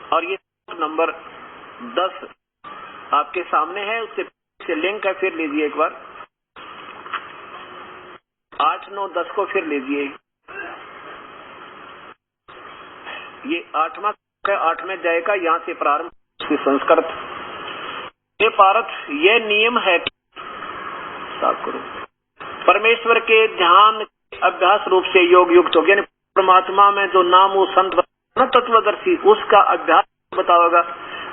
और ये नंबर 10 आपके सामने है, उससे लिंक है, फिर लीजिए एक बार। 8, 9, 10 को फिर लीजिए। ये 8वां 8वें अध्याय का यहाँ से प्रारंभ संस्कृत। ये पारथ, ये नियम है साफ करो, परमेश्वर के ध्यान अभ्यास रूप से योग युक्त हो गया। परमात्मा में जो नाम वो संत तत्वदर्शी, उसका अभ्यास बताओगा।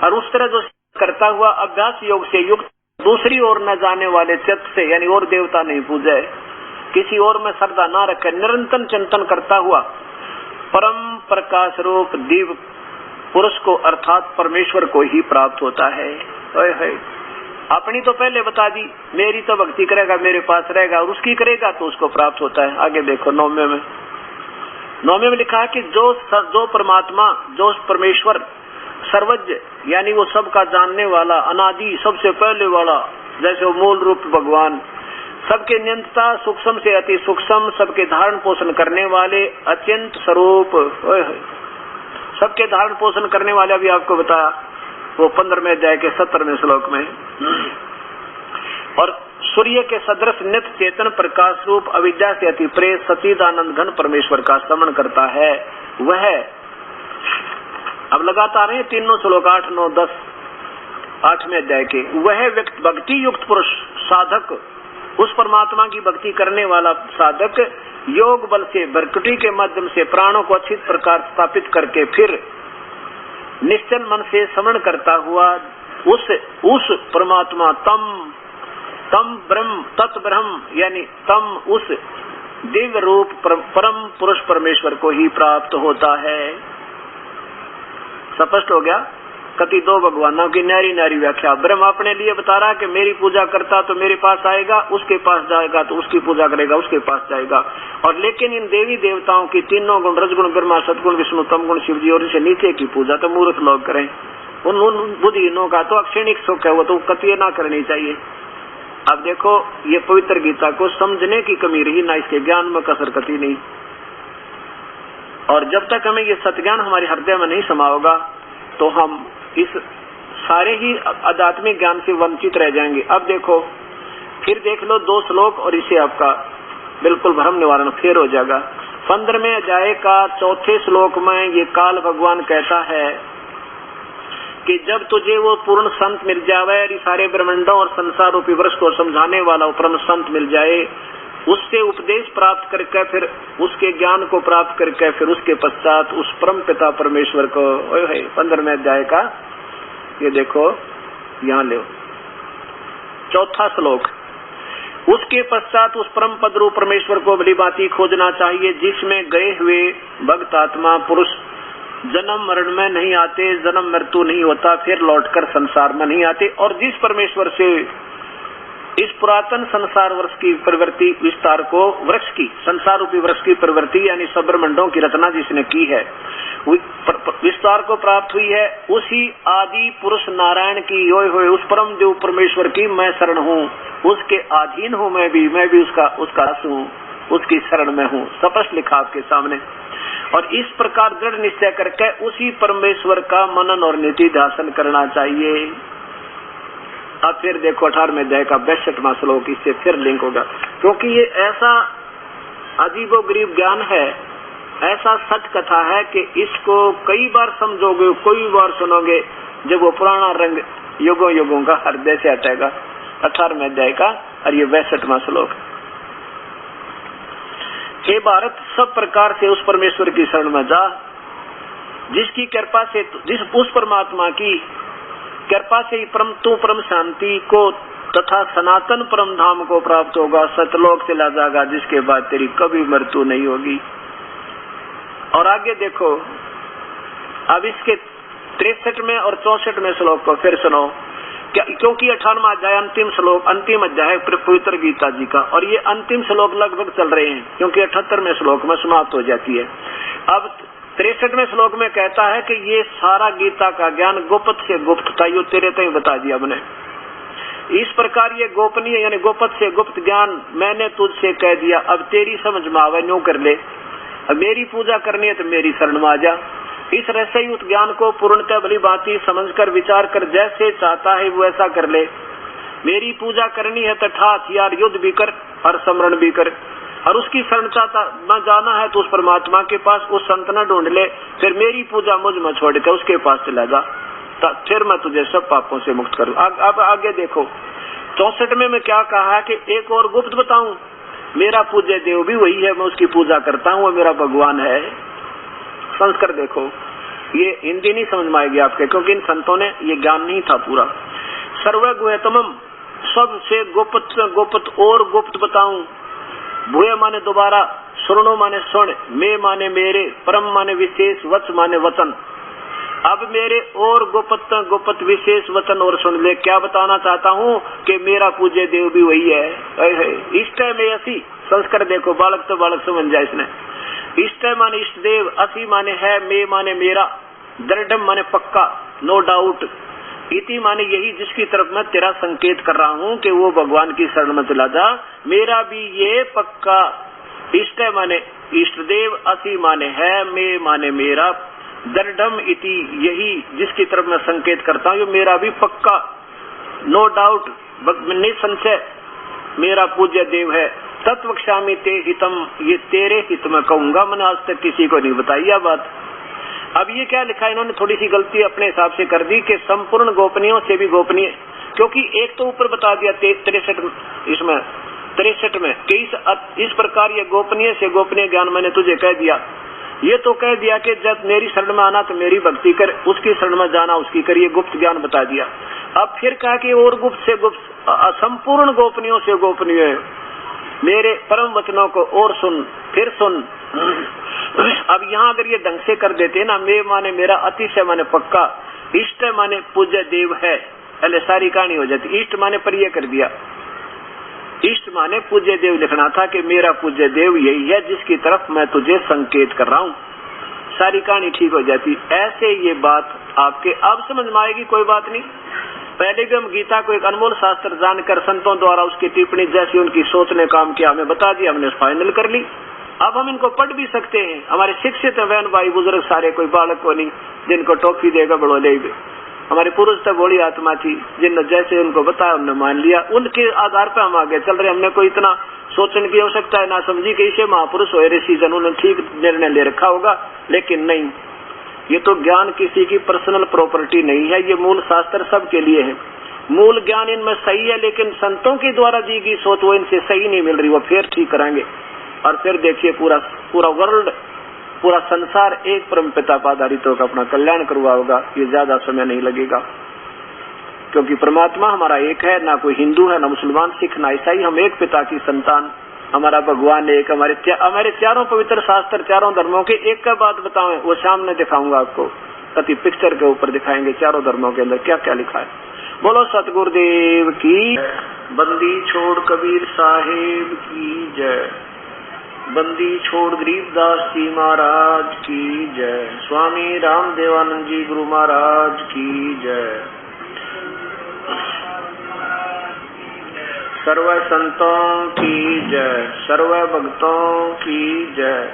और उस तरह जो करता हुआ अभ्यास योग से युक्त दूसरी ओर न जाने वाले चित्त से, यानी और देवता नहीं पूजे, किसी और में श्रद्धा ना रखे, निरंतर चिंतन करता हुआ परम प्रकाश रूप दिव्य पुरुष को अर्थात परमेश्वर को ही प्राप्त होता है। अपनी तो पहले बता दी, मेरी तो भक्ति करेगा मेरे पास रहेगा, और उसकी करेगा तो उसको प्राप्त होता है। आगे देखो 9वें में लिखा है कि जो परमात्मा, जो परमेश्वर सर्वज्ञ, यानी वो सबका जानने वाला, अनादि, सबसे पहले वाला, जैसे वो मूल रूप भगवान, सबके नियंता, सूक्ष्म से अति सूक्ष्म, सबके धारण पोषण करने वाले अत्यंत स्वरूप, सबके धारण पोषण करने वाले अभी आपको बताया वो 15वें अध्याय के 17वें श्लोक में। और सूर्य के सदृश नित्य चेतन प्रकाश रूप अविद्या से अति प्रेत सच्चिदानंद घन परमेश्वर का स्मरण करता है वह, अब लगातार है तीनों श्लोक 8, 9, 10 8वें अध्याय के, वह व्यक्ति भक्ति युक्त पुरुष साधक, उस परमात्मा की भक्ति करने वाला साधक योग बल से भरकुटी के माध्यम से प्राणों को अच्छी प्रकार स्थापित करके फिर निश्चल मन से स्मरण करता हुआ उस परमात्मा तम ब्रह्म तत्ब्रह्म, यानी तम उस दिव्य रूप परम पुरुष परमेश्वर को ही प्राप्त होता है। स्पष्ट हो गया। कति दो भगवानों की नारी नारी व्याख्या। ब्रह्म अपने लिए बता रहा है कि मेरी पूजा करता तो मेरे पास आएगा, उसके पास जाएगा तो उसकी पूजा करेगा, उसके पास जाएगा। और लेकिन इन देवी देवताओं की तीनों गुण, रजगुण ब्रह्मा, सदगुण विष्णु, तम गुण शिव जी, और इसे नीचे की पूजा तो मूर्ख लोग करें। उन बुद्धिहीनों का तो क्षणिक सुख है, वो तो कतई ना करनी चाहिए। अब देखो ये पवित्र गीता को समझने की कमी रही ना, इसके ज्ञान में कसर कती नहीं। और जब तक हमें ये सत्ज्ञान हमारे हृदय में नहीं समा होगा तो हम इस सारे ही आध्यात्मिक ज्ञान से वंचित रह जाएंगे। अब देखो फिर देख लो 2 श्लोक और इसे आपका बिल्कुल भ्रम निवारण फिर हो जाएगा। 15वें अध्याय का 4थे श्लोक में ये काल भगवान कहता है कि जब तुझे वो पूर्ण संत मिल जाए, सारे ब्रह्मांडों और संसार रूपी वृक्ष को समझाने वाला परम संत मिल जाए, उससे उपदेश प्राप्त करके फिर उसके ज्ञान को प्राप्त करके फिर उसके पश्चात उस परम पिता परमेश्वर को, 15वें अध्याय का ये देखो यहाँ ले 4था श्लोक, उसके पश्चात उस परम पद रूप परमेश्वर को भली भांति खोजना चाहिए जिसमें गए हुए भक्त आत्मा पुरुष जन्म मरण में नहीं आते, जन्म मृत्यु नहीं होता, फिर लौटकर संसार में नहीं आते, और जिस परमेश्वर से इस पुरातन संसार वृक्ष की प्रवृत्ति विस्तार को, वृक्ष की, संसार रूपी वृक्ष की प्रवृत्ति यानी सब ब्रह्मांडों की रचना जिसने की है, विस्तार को प्राप्त हुई है, उसी आदि पुरुष नारायण की होए हुए उस परम देव परमेश्वर की मैं शरण हूँ, उसके अधीन हूँ मैं भी उसका दास हूँ, उसकी शरण में हूँ। स्पष्ट लिखा आपके सामने। और इस प्रकार दृढ़ निश्चय करके उसी परमेश्वर का मनन और निधि ध्यान करना चाहिए। अब फिर देखो 18वें अध्याय का 62वां श्लोक, इससे फिर लिंक होगा, क्योंकि ये ऐसा अजीबोगरीब ज्ञान है, ऐसा सच कथा है कि इसको कई बार समझोगे, कई बार सुनोगे, जब वो पुराना रंग युगों युगों का हृदय से हटेगा। 18वें अध्याय का और ये 62वां श्लोक, हे भारत सब प्रकार से उस परमेश्वर की शरण में जा जिसकी कृपा से, उस परमात्मा की कृपा से तू परम शांति को तथा सनातन परम धाम को प्राप्त होगा, सतलोक चला जाएगा जिसके बाद तेरी कभी मृत्यु नहीं होगी। और आगे देखो अब इसके 63वें और 64वें श्लोक को फिर सुनो, क्योंकि 18वां अध्याय अंतिम अध्याय पवित्र गीता जी का, और ये अंतिम श्लोक लगभग चल रहे हैं क्योंकि 78वें श्लोक में समाप्त हो जाती है। अब 63वें श्लोक में कहता है कि ये सारा गीता का ज्ञान गुप्त से गुप्त था, यो तेरे तक बता दिया हमने। इस प्रकार ये गोपनीय यानी गुप्त से गुप्त ज्ञान मैंने तुझसे कह दिया, अब तेरी समझ में आवे न्यू कर ले। अब मेरी पूजा करनी है तो मेरी शरण में आ जा, इस रहस्ययुक्त ज्ञान को पूर्णतः भली भांति समझकर विचार कर जैसे चाहता है वो ऐसा कर ले। मेरी पूजा करनी है तथा हथियार युद्ध भी कर और स्मरण भी कर, और उसकी शरण चाहता न जाना है तो उस परमात्मा के पास उस संत न ढूंढ ले, फिर मेरी पूजा मुझ में छोड़ के उसके पास चला जा, फिर मैं तुझे सब पापों से मुक्त करूं। अब आगे देखो 64 में मैं क्या कहा कि एक और गुप्त बताऊं, मेरा पूज्य देव भी वही है, मैं उसकी पूजा करता हूँ, वो मेरा भगवान है। संस्कार देखो, ये हिंदी नहीं समझ में आएगी आपके, क्योंकि इन संतों ने ये ज्ञान नहीं था पूरा। सर्वगुह्यतमम, सबसे गुप्त और गुप्त बताऊं। भूय माने दोबारा, सुनो माने सुन, मैं माने मेरे, परम माने विशेष, वच माने वचन। अब मेरे और गुप्त विशेष वचन और सुन ले। क्या बताना चाहता हूँ कि मेरा पूज्य देव भी वही है। इष्ट में असी, संस्कार देखो, बालक तो बालक समझ जाए इसने। इष्ट माने इष्ट देव, असी माने है, मैं माने मेरा, दृढ़ माने पक्का, नो डाउट, इति माने यही जिसकी तरफ मैं तेरा संकेत कर रहा हूँ कि वो भगवान की शरण में चला जा। मेरा भी ये पक्का, इष्ट माने इष्ट देव, असी माने है, मैं माने मेरा, दृढ़ इति यही जिसकी तरफ मैं संकेत करता हूँ, ये मेरा भी पक्का, नो डाउट, निसंशय मेरा पूज्य देव है। तत्वक्षामि ते हितम, ये तेरे हित में कहूंगा, मैंने आज तक किसी को नहीं बताई यह बात। अब ये क्या लिखा, इन्होंने थोड़ी सी गलती अपने हिसाब से कर दी कि संपूर्ण गोपनीयों से भी गोपनीय, क्योंकि एक तो ऊपर बता दिया 63 में कि इस प्रकार ये गोपनीय से गोपनीय ज्ञान मैंने तुझे कह दिया। ये तो कह दिया कि जब मेरी शरण में आना तो मेरी भक्ति कर, उसकी शरण में जाना उसकी कर, ये गुप्त ज्ञान बता दिया। अब फिर कहा कि और गुप्त से गुप्त, संपूर्ण गोपनीयों से गोपनीय है, मेरे परम वचनों को और सुन, फिर सुन। अब यहाँ अगर ये ढंग से कर देते ना, मैं माने मेरा, अतिशय माने पक्का, इष्ट माने पूज्य देव है, पहले सारी कहानी हो जाती। इष्ट माने पर ये कर दिया, इष्ट माने पूज्य देव लिखना था कि मेरा पूज्य देव यही है जिसकी तरफ मैं तुझे संकेत कर रहा हूँ, सारी कहानी ठीक हो जाती। ऐसे ये बात आपके अब समझ में आएगी, कोई बात नहीं। पहले भी हम गीता को एक अनमोल शास्त्र जानकर संतों द्वारा उसकी टिप्पणी जैसी उनकी सोच ने काम किया, हमें बता दिया, हमने फाइनल कर ली। अब हम इनको पढ़ भी सकते हैं, हमारे शिक्षित बहन भाई बुजुर्ग सारे, कोई बालक को नहीं जिनको टॉफी देगा बड़ो लेगा। हमारे पुरुष तो बड़ी आत्मा थी, जिन जैसे उनको बताया उन्होंने मान लिया, उनके आधार पर हम आगे चल रहे। हमने कोई इतना सोचने की आवश्यकता है ना समझी कि इसे महापुरुष हो ऋषि जन, उन्होंने ठीक निर्णय ले रखा होगा, लेकिन नहीं, ये तो ज्ञान किसी की पर्सनल प्रॉपर्टी नहीं है, ये मूल शास्त्र सबके लिए है। मूल ज्ञान इनमें सही है, लेकिन संतों के द्वारा दी गई सोच वो इनसे सही नहीं मिल रही, वो फिर ठीक कराएंगे। और फिर देखिए पूरा वर्ल्ड, पूरा संसार एक परम पिता पर आधारित होकर अपना कल्याण करवा होगा। ये ज्यादा समय नहीं लगेगा, क्योंकि परमात्मा हमारा एक है, ना कोई हिंदू है, ना मुसलमान, सिख, ना ईसाई, हम एक पिता की संतान, हमारा भगवान एक। हमारे चारों पवित्र शास्त्र, चारों धर्मों के एक का बात बताएं, वो सामने दिखाऊंगा आपको, कति पिक्चर के ऊपर दिखाएंगे चारों धर्मों के अंदर क्या क्या लिखा है। बोलो सतगुरुदेव की। बंदी छोड़ कबीर साहेब की जय, बंदी छोड़ गरीबदास जी महाराज की जय, स्वामी रामदेवानंद जी गुरु महाराज की जय। सर्व संतों की जय, सर्व भक्तों की जय,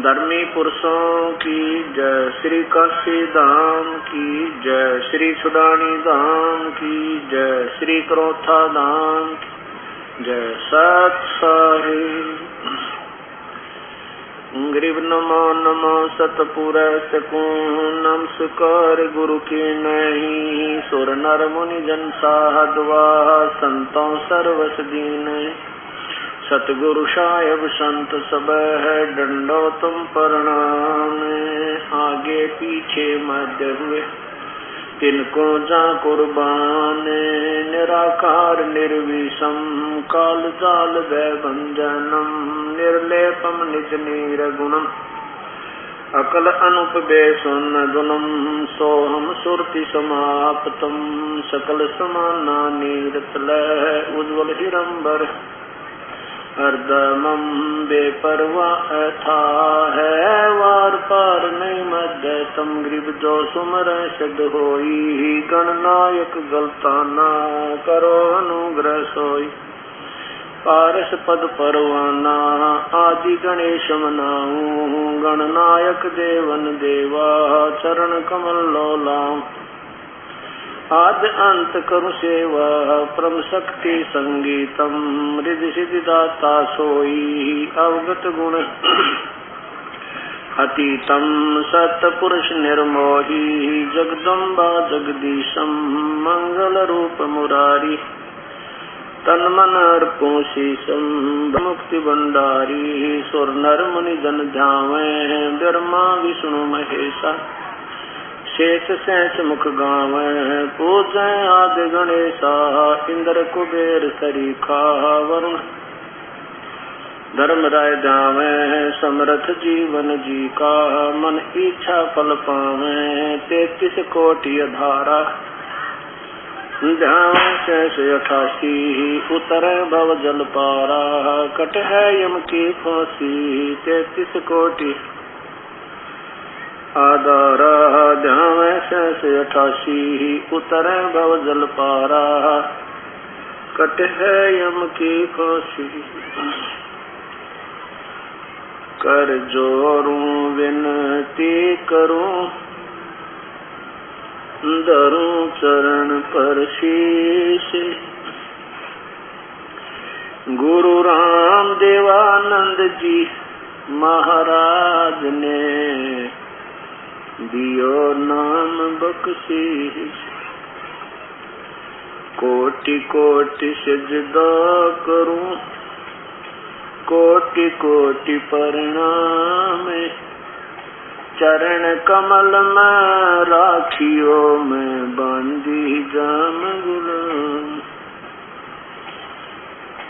धर्मी पुरुषों की जय, श्री काशी धाम की जय, श्री सुडानी धाम की जय, श्री क्रोथा धाम की जय। सत साहिब गरीब नमो नमो सतपुर सकूं, नमस्कार गुरु की नहीं, सुर नर मुनि जन साधवा, संतों सर्वस दीन। सतगुरु साहेब संत सब है, डंडो तुम प्रणाम, आगे पीछे मध्य हुए तिनको जा कुर्बान, निराकार निर्विषम, काल जाल भय भंजनम, निर्लेपम निज निर्गुणम, अकल अनुपबे सुन गुणम, सोहम सुरति समाप्तम, सकल समाना नीरतल उज्ज्वल हिरंबर, हरदमम बेपरवा था है, वार पार नहीं मध्य तम, गरीब जो सुमर सिद्ध होई, गणनायक गलता ना करो अनुग्रह सोई, पारस पद परवाना आदि गणेश मनाऊं गणनायक देवन देवा चरण कमल लोलाम आद अंत करु सेवा परम शक्ति संगीतम रिधि सिद्धि दाता सोई अवगत गुण अतीतम सतपुरुष निर्मोही जगदम्बा जगदीशम मंगल रूप मुरारी तन मन अर्पो शीशम मुक्ति भंडारी सुर नर मुनि जन ध्यावे ब्रह्मा विष्णु महेशा शेष सहस मुख गावे पूजय आदि गणेशा इंद्र कुबेर सरीखा वरुण धर्मराय जावे समरथ जीवन जी का मन इच्छा फल पावे 33 कोटि धारा ध्यान शेष 88 उतर भव जल पारा कट है यम की फांसी 33 कोटि आधारा ध्यान शेष 88 उतर भव जल पारा कट है यम की फांसी कर जोरूं विनती करूं धरूं चरण पर शीश गुरु राम देवानंद जी महाराज ने दियो नाम बख्शीश कोटि कोटि सिजदा करूं कोटि कोटि प्रणाम चरण कमल में राखियो में बांधी जाम गुलाम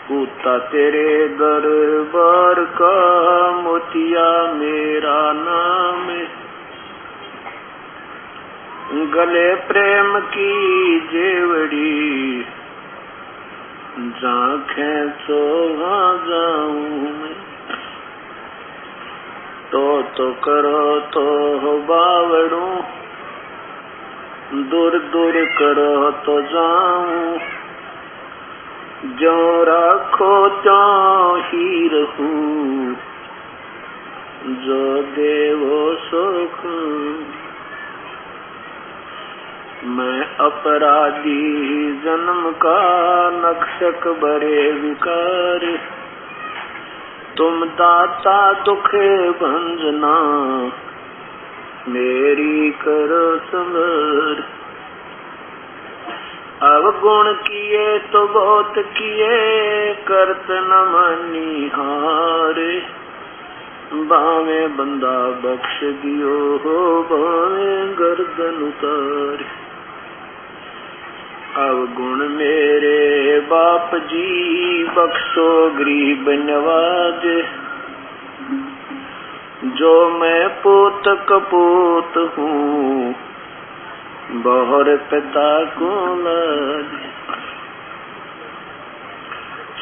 पूता तेरे दरबार का मोतिया मेरा नाम गले प्रेम की जेवड़ी जाखें तो वहाँ जाऊं मैं तो करो तो बावड़ू दूर दूर करो तो जाऊं जो राखो तो ही रहूं जो देवो सुख मैं अपराधी जन्म का नक्शक बड़े विकार तुम दाता दुख भंजना मेरी करो संवर अवगुण किए तो बहुत किए करत न मानी हारे बावे बंदा बख्श दियो हो बावे गर्दन उतारे अवगुण मेरे बाप जी बख्शो गरीब नवाज जो मैं पूत कपूत हूँ बहुर पिता को लाज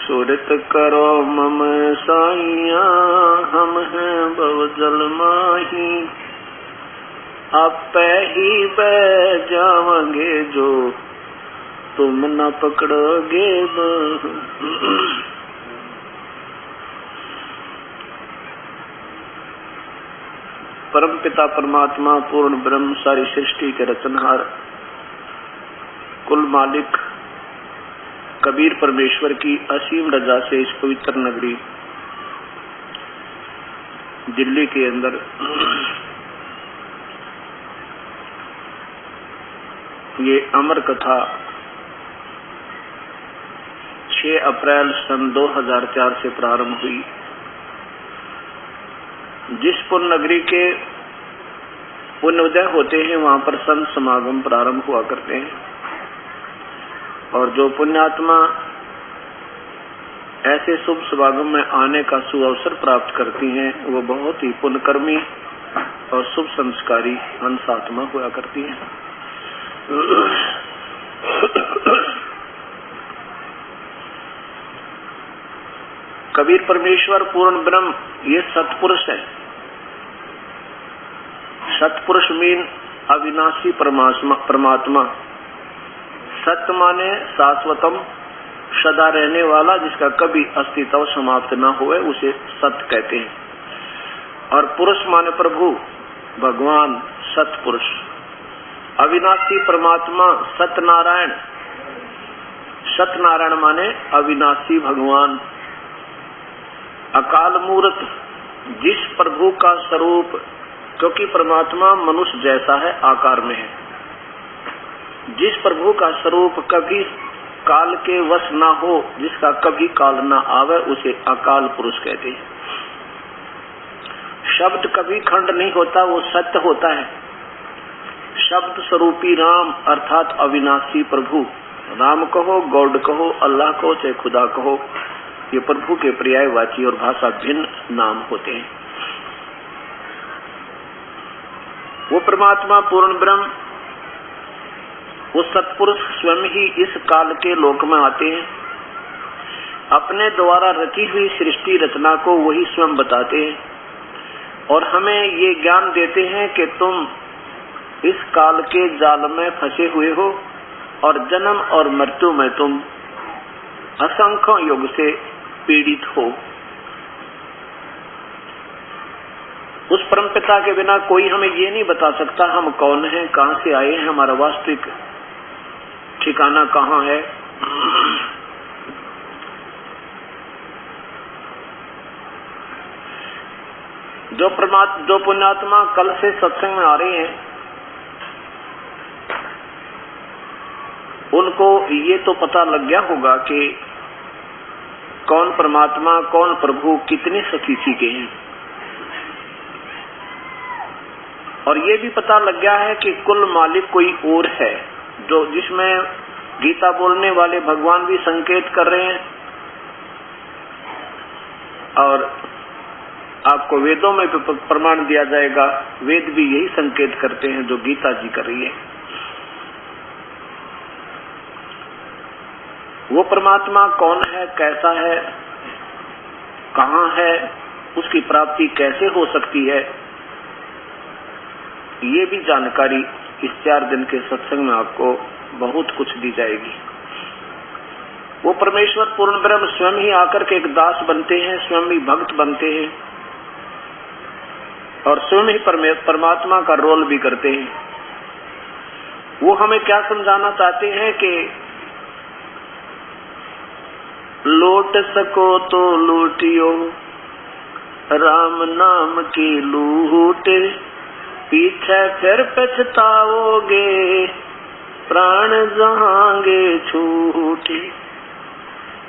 सुरत करो मम साइया हम हैं बवजल माही आप ही बह जाओगे जो तुम न पकड़ोगे परम पिता परमात्मा पूर्ण ब्रह्म सारी सृष्टि के रचनहार कुल मालिक कबीर परमेश्वर की असीम रजा से इस पवित्र नगरी दिल्ली के अंदर ये अमर कथा 6 अप्रैल सन 2004 से प्रारंभ हुई। जिस पुण्य नगरी के पुण्योदय होते हैं वहां पर संत समागम प्रारंभ हुआ करते हैं और जो पुण्यात्मा ऐसे शुभ समागम में आने का सुअवसर प्राप्त करती हैं वो बहुत ही पुण्यकर्मी और शुभ संस्कारी हंसात्मा हुआ करती हैं। कबीर परमेश्वर पूर्ण ब्रह्म ये सतपुरुष है। सतपुरुष मीन अविनाशी परमात्मा। सत्य माने शाश्वतम, सदा रहने वाला, जिसका कभी अस्तित्व समाप्त न हुए, उसे सत्य कहते हैं। और पुरुष माने प्रभु, भगवान, सतपुरुष, अविनाशी परमात्मा, सत्यनारायण। सत्यनारायण माने अविनाशी भगवान। अकाल मूर्त, जिस प्रभु का स्वरूप, क्योंकि परमात्मा मनुष्य जैसा है, आकार में है, जिस प्रभु का स्वरूप कभी काल के वश ना हो, जिसका कभी काल ना आवे, उसे अकाल पुरुष कहते हैं। शब्द कभी खंड नहीं होता, वो सत्य होता है। शब्द स्वरूपी राम अर्थात अविनाशी प्रभु, राम कहो, गॉड कहो, अल्लाह कहो, चाहे खुदा कहो, ये प्रभु के पर्यायवाची और भाषा भिन्न नाम होते हैं। वो परमात्मा पूर्ण ब्रह्म, वो सत्पुरुष स्वयं ही इस काल के लोक में आते हैं। अपने द्वारा रची हुई सृष्टि रचना को वही स्वयं बताते हैं और हमें ये ज्ञान देते हैं कि तुम इस काल के जाल में फंसे हुए हो और जन्म और मृत्यु में तुम असंख्य युग से पीड़ित हो। उस परमपिता के बिना कोई हमें ये नहीं बता सकता हम कौन हैं, कहां से आए हैं, हमारा वास्तविक ठिकाना कहां है। जो पुण्यात्मा कल से सत्संग में आ रहे हैं, उनको ये तो पता लग गया होगा कि कौन परमात्मा, कौन प्रभु, कितने सतीसी के हैं। और ये भी पता लग गया है कि कुल मालिक कोई और है, जो जिसमें गीता बोलने वाले भगवान भी संकेत कर रहे हैं और आपको वेदों में प्रमाण दिया जाएगा। वेद भी यही संकेत करते हैं जो गीता जी कर रही है। वो परमात्मा कौन है, कैसा है, कहां है, उसकी प्राप्ति कैसे हो सकती है, ये भी जानकारी इस 4 दिन के सत्संग में आपको बहुत कुछ दी जाएगी। वो परमेश्वर पूर्ण ब्रह्म स्वयं ही आकर के एक दास बनते हैं, स्वयं ही भक्त बनते हैं और स्वयं ही परमात्मा का रोल भी करते हैं। वो हमें क्या समझाना चाहते हैं कि लौट सको तो लूटियो, राम नाम की लूट, पीछे फिर पछताओगे, प्राण जहांगे छूटे।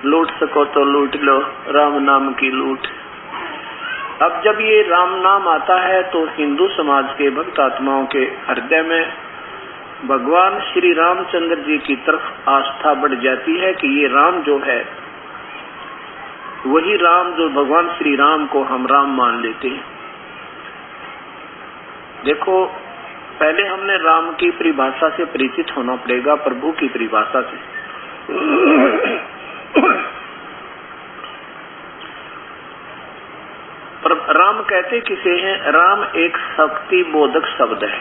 लूट सको तो लूट लो, राम नाम की लूट। अब जब ये राम नाम आता है तो हिंदू समाज के भक्त आत्माओं के हृदय में भगवान श्री रामचंद्र जी की तरफ आस्था बढ़ जाती है कि ये राम जो है वही राम जो भगवान श्री राम को हम राम मान लेते हैं। देखो, पहले हमने राम की परिभाषा से परिचित होना पड़ेगा, प्रभु की परिभाषा से। राम कहते किसे हैं? राम एक शक्ति बोधक शब्द है।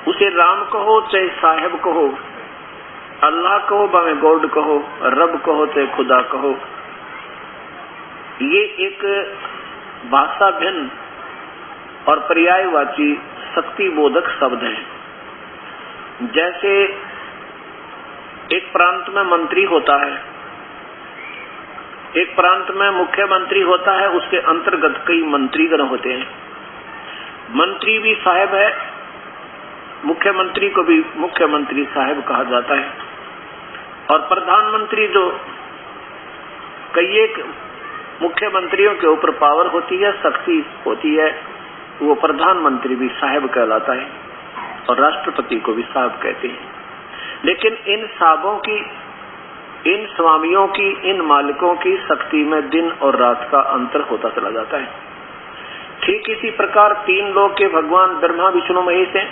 उसे राम कहो चाहे साहेब कहो, अल्लाह कहो भावे गॉड कहो, रब कहो चाहे खुदा कहो, ये एक भाषा भिन्न और पर्यायवाची शक्ति बोधक शब्द है। जैसे एक प्रांत में मंत्री होता है, एक प्रांत में मुख्यमंत्री होता है, उसके अंतर्गत कई मंत्रीगण होते हैं। मंत्री भी साहेब है, मुख्यमंत्री को भी मुख्यमंत्री साहेब कहा जाता है। और प्रधानमंत्री जो कई एक मुख्यमंत्रियों के ऊपर पावर होती है, शक्ति होती है, वो प्रधानमंत्री भी साहेब कहलाता है और राष्ट्रपति को भी साहब कहते हैं। लेकिन इन साहबों की, इन स्वामियों की, इन मालिकों की शक्ति में दिन और रात का अंतर होता चला जाता है। ठीक इसी प्रकार 3 लोक के भगवान ब्रह्मा विष्णु महेश हैं।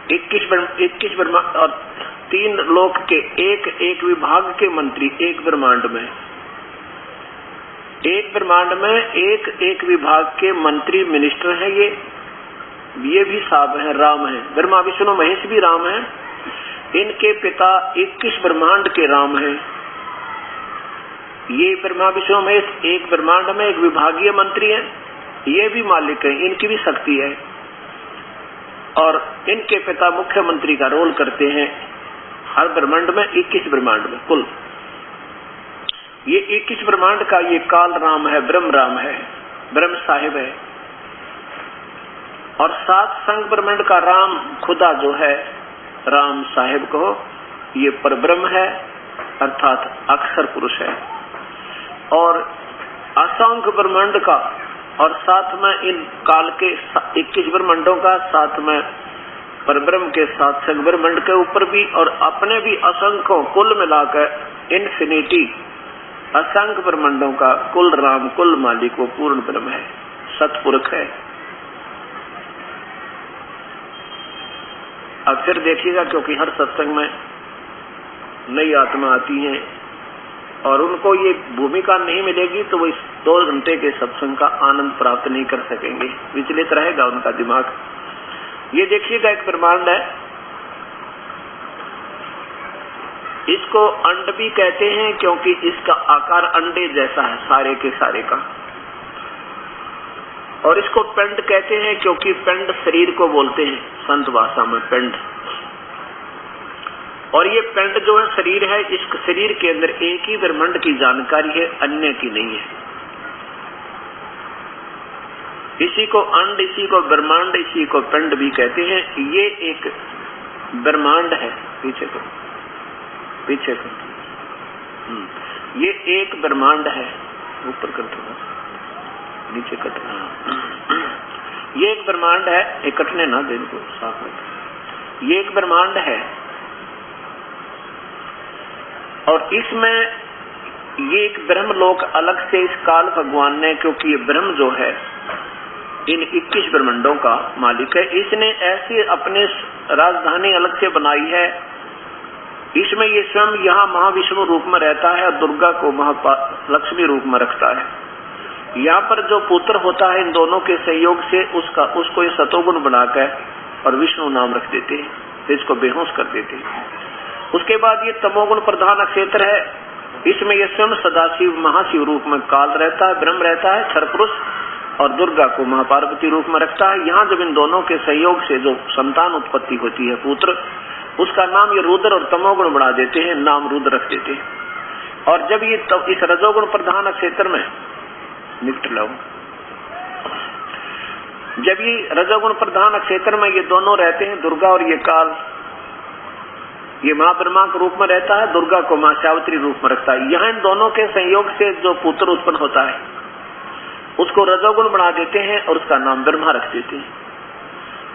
21 ब्रह्मा और 3 लोक के एक विभाग के मंत्री एक ब्रह्मांड में, एक ब्रह्मांड में एक विभाग के मंत्री मिनिस्टर हैं। ये भी साहब हैं, राम हैं। ब्रह्मा विष्णु महेश भी राम हैं, इनके पिता 21 ब्रह्मांड के राम हैं। ये ब्रह्मा विष्णु महेश एक ब्रह्मांड में एक विभागीय मंत्री है, ये भी मालिक है, इनकी भी शक्ति है। और इनके पिता मुख्यमंत्री का रोल करते हैं हर ब्रह्मांड में, 21 ब्रह्मांड में कुल। ये 21 ब्रह्मांड का ये काल राम है, ब्रह्म राम है, ब्रह्म साहिब है। और 7 संग ब्रह्मांड का राम खुदा जो है राम साहिब को, ये परब्रह्म है अर्थात अक्षर पुरुष है। और असंख्य ब्रह्मांड का और साथ में इन काल के 21 ब्रह्मांडों का, साथ में परब्रह्म के 7 संग ब्रह्मांड के ऊपर भी, और अपने भी असंख्यों कुल मिलाकर इन्फिनिटी असंख्य ब्रह्मांडों का कुल राम, कुल मालिक वो पूर्ण ब्रह्म है, सतपुरुष है। अब फिर देखिएगा, क्योंकि हर सत्संग में नई आत्मा आती है और उनको ये भूमिका नहीं मिलेगी तो वो इस 2 घंटे के सत्संग का आनंद प्राप्त नहीं कर सकेंगे, विचलित रहेगा उनका दिमाग। ये देखिएगा एक ब्रह्मांड है, इसको अंड भी कहते हैं क्योंकि इसका आकार अंडे जैसा है सारे के सारे का। और इसको पिंड कहते हैं क्योंकि पिंड शरीर को बोलते हैं संत भाषा में, पिंड। और ये पिंड जो है शरीर है, इस शरीर के अंदर एक ही ब्रह्मांड की जानकारी है, अन्य की नहीं है। इसी को अंड, इसी को ब्रह्मांड, इसी को पिंड भी कहते हैं। ये एक ब्रह्मांड है, पीछे को पीछे को, ये एक ब्रह्मांड है, ऊपर कर दो, नीचे कटना। ये एक ब्रह्मांड है, कटने ना दे इनको, साफ रख। ये एक ब्रह्मांड है और इसमें ये एक ब्रह्म लोक अलग से इस काल भगवान ने, क्योंकि ये ब्रह्म जो है इन 21 ब्रह्मांडों का मालिक है, इसने ऐसी अपने राजधानी अलग से बनाई है। इसमें ये स्वयं यहाँ महाविष्णु रूप में रहता है और दुर्गा को लक्ष्मी रूप में रखता है। यहाँ पर जो पुत्र होता है इन दोनों के सहयोग से उसको ये सतोगुण बनाकर और विष्णु नाम रख देते हैं, इसको बेहोश कर देते हैं। उसके बाद ये तमोगुण प्रधान क्षेत्र है, इसमें ये स्वयं सदाशिव महाशिव रूप में काल रहता है, ब्रह्म रहता है, क्षर पुरुष, और दुर्गा को महापार्वती रूप में रखता है। यहाँ जब इन दोनों के सहयोग से जो संतान उत्पत्ति होती है पुत्र, उसका नाम ये रुद्र और तमोगुण बना देते हैं, नाम रुद्र रख देते हैं। और जब ये इस रजोगुण प्रधान क्षेत्र में निपट लो, जब ये रजोगुण प्रधान क्षेत्र में ये दोनों रहते हैं, दुर्गा और ये काल, ये माँ ब्रह्मा के रूप में रहता है, दुर्गा को माँ सावित्री रूप में रखता है। यहाँ इन दोनों के संयोग से जो पुत्र उत्पन्न होता है उसको रजोगुण बना देते हैं और उसका नाम ब्रह्मा रख देते हैं।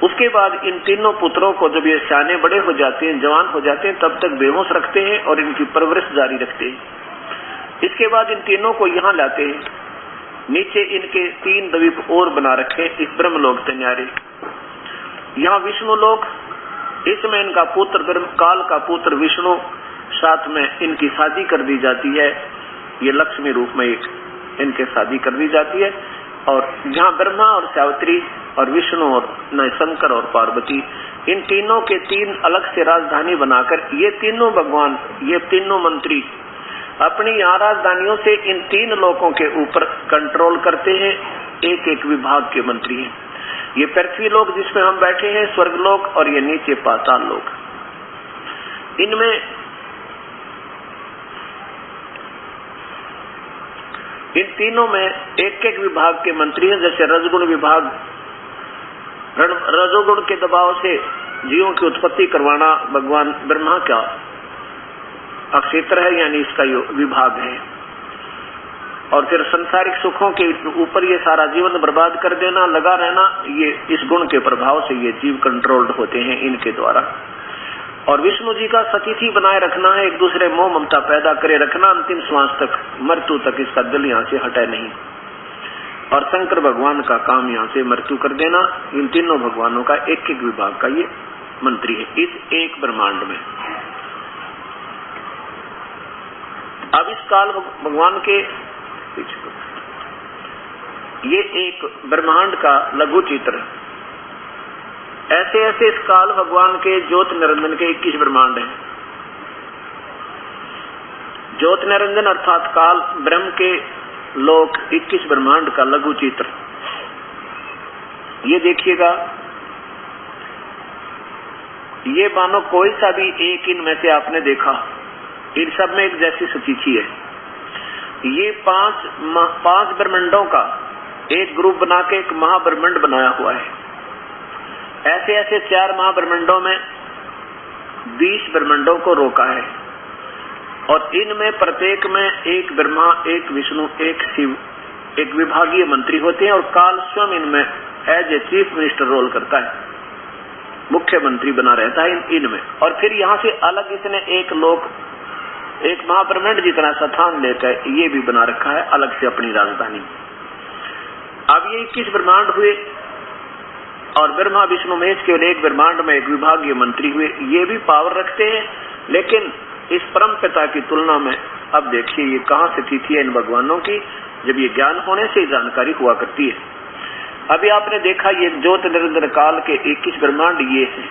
उसके बाद इन तीनों पुत्रों को जब ये सियाने बड़े हो जाते हैं, जवान हो जाते हैं, तब तक बेहोश रखते हैं और इनकी परवरिश जारी रखते हैं। इसके बाद इन तीनों को यहाँ लाते हैं, नीचे इनके 3 द्वीप और बना रखे इस ब्रह्मलोक तैयारे। यहाँ विष्णु लोक, इसमें इनका पुत्र काल का पुत्र विष्णु, साथ में इनकी शादी कर दी जाती है, ये लक्ष्मी रूप में एक इनके शादी कर दी जाती है। और जहाँ ब्रह्मा और सावित्री और विष्णु और शंकर और पार्वती, इन तीनों के 3 अलग से राजधानी बनाकर ये तीनों भगवान, ये तीनों मंत्री अपनी यहाँ राजधानियों से इन 3 लोकों के ऊपर कंट्रोल करते हैं। एक एक विभाग के मंत्री हैं। ये पृथ्वी लोक जिसमें हम बैठे हैं, स्वर्ग लोक, और ये नीचे पाताल लोक। इनमें इन तीनों में एक एक विभाग के मंत्री हैं। जैसे रजगुण विभाग, रजोगुण के दबाव से जीवों की उत्पत्ति करवाना भगवान ब्रह्मा का क्षेत्र है, यानी इसका विभाग है। और फिर संसारिक सुखों के ऊपर ये सारा जीवन बर्बाद कर देना, लगा रहना, ये इस गुण के प्रभाव से ये जीव कंट्रोल्ड होते हैं इनके द्वारा। और विष्णु जी का सतिथि बनाए रखना है, एक दूसरे मोह ममता पैदा करे रखना, अंतिम श्वास तक, मृत्यु तक इसका दिल यहाँ से हटे नहीं। और शंकर भगवान का काम यहाँ से मृत्यु कर देना। इन तीनों भगवानों का एक एक विभाग का ये मंत्री है इस एक ब्रह्मांड में। अब इस काल भगवान के ये एक ब्रह्मांड का लघु चित्र ऐसे ऐसे इस काल भगवान के ज्योत निरंजन के 21 ब्रह्मांड हैं। ज्योत निरंजन अर्थात काल ब्रह्म के लोक 21 ब्रह्मांड का लघु चित्र। ये देखिएगा, ये मानो कोई सा भी एक इनमें से आपने देखा, इन सब में एक जैसी सतीथि है। ये पांच ब्रह्मांडों का एक ग्रुप बना के एक महाब्रह्मांड बनाया हुआ है। ऐसे ऐसे 4 महाब्रह्मांडों में 20 ब्रह्मांडों को रोका है और इनमें प्रत्येक में एक ब्रह्मा, एक विष्णु, एक शिव, एक विभागीय मंत्री होते हैं और काल स्वयं इनमें as a chief minister role करता है, मुख्यमंत्री बना रहता है इनमें। और फिर यहाँ से अलग इसने एक लोक, एक महाब्रह्मांड जितना स्थान लेकर ये भी बना रखा है अलग से अपनी राजधानी। अब ये 21 ब्रह्मांड हुए और ब्रह्मा विष्णु महेश केवल एक ब्रह्मांड में एक विभागीय मंत्री हुए। ये भी पावर रखते हैं, लेकिन इस परम पिता की तुलना में अब देखिए ये कहां से तिथि है इन भगवानों की, जब ये ज्ञान होने से जानकारी हुआ करती है। अभी आपने देखा ये ज्योत निरंजन काल के 21 ब्रह्मांड ये है,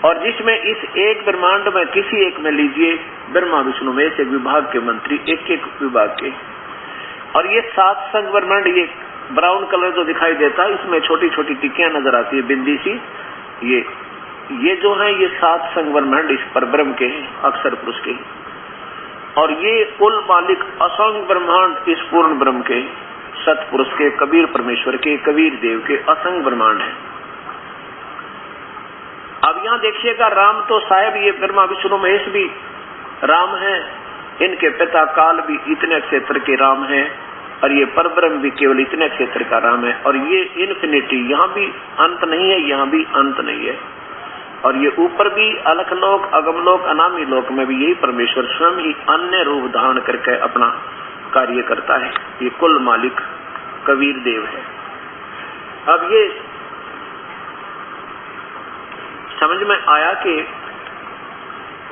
और जिसमें इस एक ब्रह्मांड में किसी एक में लीजिए ब्रह्मा विष्णु में से विभाग के मंत्री, एक एक विभाग के। और ये 7 संग ब्रह्मांड, ये ब्राउन कलर जो दिखाई देता है इसमें छोटी छोटी टिक्कियां नजर आती है, बिंदी सी, ये जो है ये 7 संग ब्रह्मांड इस पर ब्रह्म के हैं, अक्षर पुरुष के। और ये कुल मालिक असंग ब्रह्मांड इस पूर्ण ब्रह्म के, सतपुरुष के, कबीर परमेश्वर के, कबीर देव के असंग ब्रह्मांड है। अब यहाँ देखिएगा राम तो साहेब ये ब्रह्मा विष्णु महेश भी राम है, इनके पिता काल भी इतने क्षेत्र के राम है और ये परब्रह्म भी केवल इतने क्षेत्र का राम है। और ये इन्फिनिटी, यहाँ भी अंत नहीं है, यहाँ भी अंत नहीं है। और ये ऊपर भी अलख लोक, अगम लोक, अनामी लोक में भी यही परमेश्वर स्वयं ही अन्य रूप धारण करके अपना कार्य करता है। ये कुल मालिक कबीर देव है। अब ये समझ में आया कि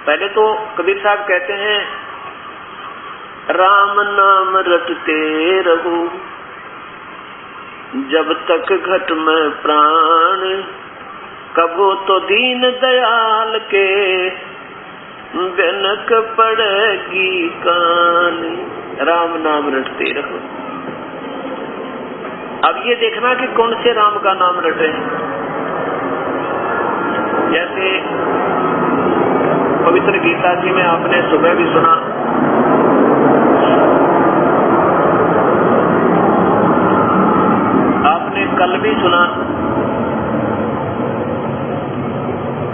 पहले तो कबीर साहब कहते हैं राम नाम रटते रहो जब तक घट में प्राण, कबो तो दीन दयाल के बेनक पड़ेगी कान। राम नाम रटते रहो। अब ये देखना कि कौन से राम का नाम रटे। जैसे पवित्र गीता जी में आपने सुबह भी सुना, आपने कल भी सुना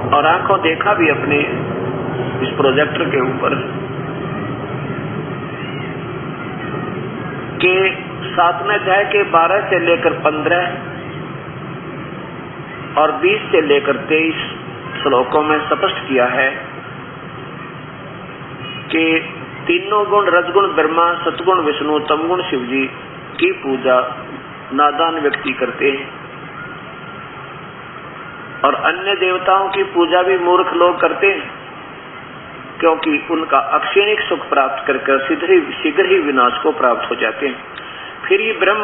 और आंखों देखा भी अपने इस प्रोजेक्टर के ऊपर के 7वें अध्याय के 12 से लेकर 15 और 20 से लेकर 23 श्लोकों में स्पष्ट किया है कि तीनों गुण रजगुण ब्रह्मा, सतगुण विष्णु, तमगुण शिव जी की पूजा नादान व्यक्ति करते हैं और अन्य देवताओं की पूजा भी मूर्ख लोग करते हैं, क्योंकि उनका अक्षणिक सुख प्राप्त करके शीघ्र ही विनाश को प्राप्त हो जाते हैं। फिर ये ब्रह्म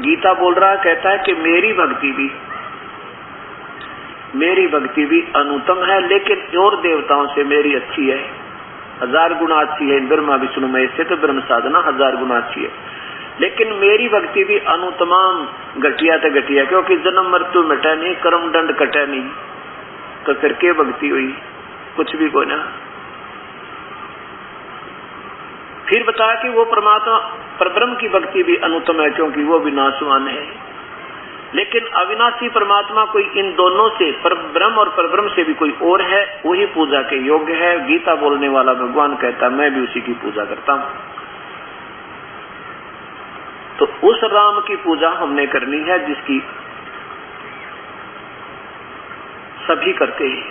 गीता बोल रहा कहता है कि मेरी भक्ति भी अनुत्तम है, लेकिन और देवताओं से मेरी अच्छी है, 1000 गुना अच्छी है। ब्रह्मा विष्णु में से तो ब्रह्म साधना 1000 गुना अच्छी है, लेकिन मेरी भक्ति भी अनुतमाम घटिया तो घटिया, क्योंकि जन्म मृत्यु मिटा नहीं, कर्म दंड कटा नहीं, तो फिर क्या भक्ति हुई? कुछ भी कोई ना। फिर बताया कि वो परमात्मा परब्रह्म की भक्ति भी अनुत्तम है, क्योंकि वो विनाशवान है। लेकिन अविनाशी परमात्मा कोई इन दोनों से, परब्रह्म और परब्रह्म से भी कोई और है, वही पूजा के योग्य है। गीता बोलने वाला भगवान कहता मैं भी उसी की पूजा करता हूं। तो उस राम की पूजा हमने करनी है जिसकी सभी करते हैं,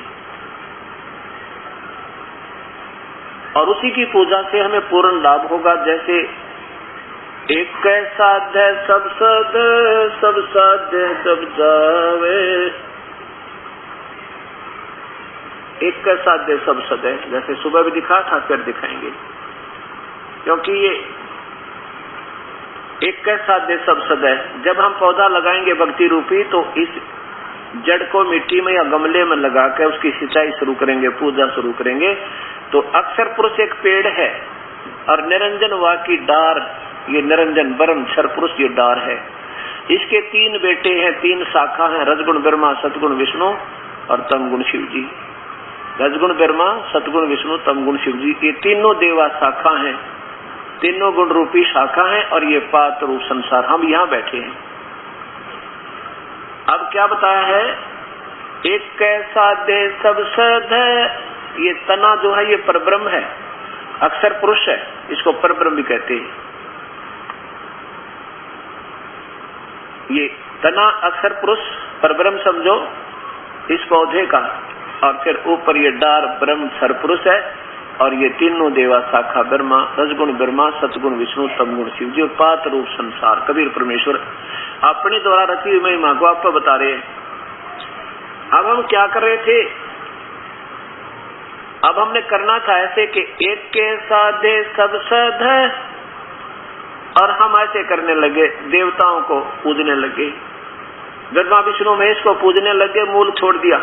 और उसी की पूजा से हमें पूर्ण लाभ होगा। जैसे एक साध्य सब सद, सब साध्य सब जावे, एक साध्य सब सद है। जैसे सुबह भी दिखा था, फिर दिखाएंगे, क्योंकि ये एक साध्य सब सद है। जब हम पौधा लगाएंगे भक्ति रूपी, तो इस जड़ को मिट्टी में या गमले में लगा कर उसकी सिंचाई शुरू करेंगे, पूजा शुरू करेंगे, तो अक्षर पुरुष एक पेड़ है और निरंजन वा की डार, ये निरंजन ब्रह्म क्षर पुरुष ये डार है। इसके 3 बेटे हैं, 3 शाखा हैं, रजगुण ब्रह्मा, सतगुण विष्णु और तमगुण शिव जी। रजगुण ब्रह्मा, सतगुण विष्णु, तमगुण शिव जी, ये तीनों देवा शाखा हैं, तीनों गुण रूपी शाखा है। और ये पात रूप संसार, हम यहाँ बैठे हैं। अब क्या बताया है, एक कैसा दे सब सद है, ये तना जो है ये परब्रह्म है, अक्षर पुरुष है, इसको परब्रह्म भी कहते हैं। ये तना अक्षर पुरुष परब्रह्म समझो इस पौधे का, और फिर ऊपर ये डार ब्रह्म क्षर पुरुष है, और ये तीनों देवा शाखा ब्रह्मा, रजगुण ब्रह्मा, सतगुण विष्णु, तमगुण शिव जी, पात रूप संसार कबीर परमेश्वर अपने द्वारा रची हुई महिमा को आपको बता रहे हैं। अब हम क्या कर रहे थे, अब हमने करना था ऐसे कि एक के साधे सब सद है, और हम ऐसे करने लगे, देवताओं को पूजने लगे, ब्रह्मा विष्णु महेश को पूजने लगे, मूल छोड़ दिया,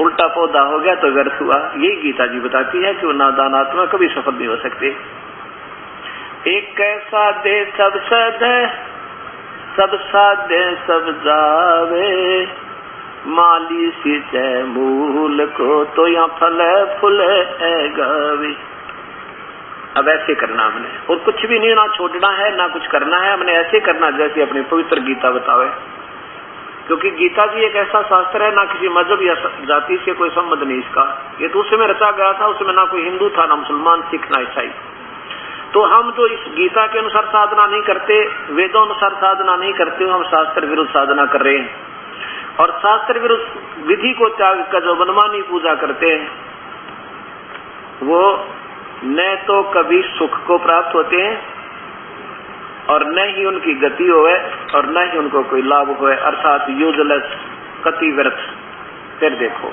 उल्टा पौधा हो गया तो व्यर्थ हुआ। यही गीता जी बताती है कि वो नादान आत्मा कभी सफल नहीं हो सकते। एक कैसा दे सब सद है, सब साधे सब जावे, माली सींचे मूल को तो यहाँ फल फूल गावे। अब ऐसे करना हमने, और कुछ भी नहीं, ना छोड़ना है ना कुछ करना है, हमने ऐसे करना जैसे अपनी पवित्र गीता बतावे। क्योंकि गीता जी एक ऐसा शास्त्र है, ना किसी मजहब या जाति से कोई संबंध नहीं इसका, ये तो उसमें रचा गया था, उसमें ना कोई हिंदू था, ना मुसलमान, सिख, ना ईसाई। तो हम तो इस गीता के अनुसार साधना नहीं करते, वेदों अनुसार साधना नहीं करते, हम शास्त्र विरुद्ध साधना कर रहे हैं। और शास्त्र विरुद्ध विधि को त्याग कर जो मनमानी पूजा करते हैं, वो न तो कभी सुख को प्राप्त होते हैं और न ही उनकी गति होए और न ही उनको कोई लाभ होए, अर्थात यूजलेस, कति व्यर्थ। फिर देखो,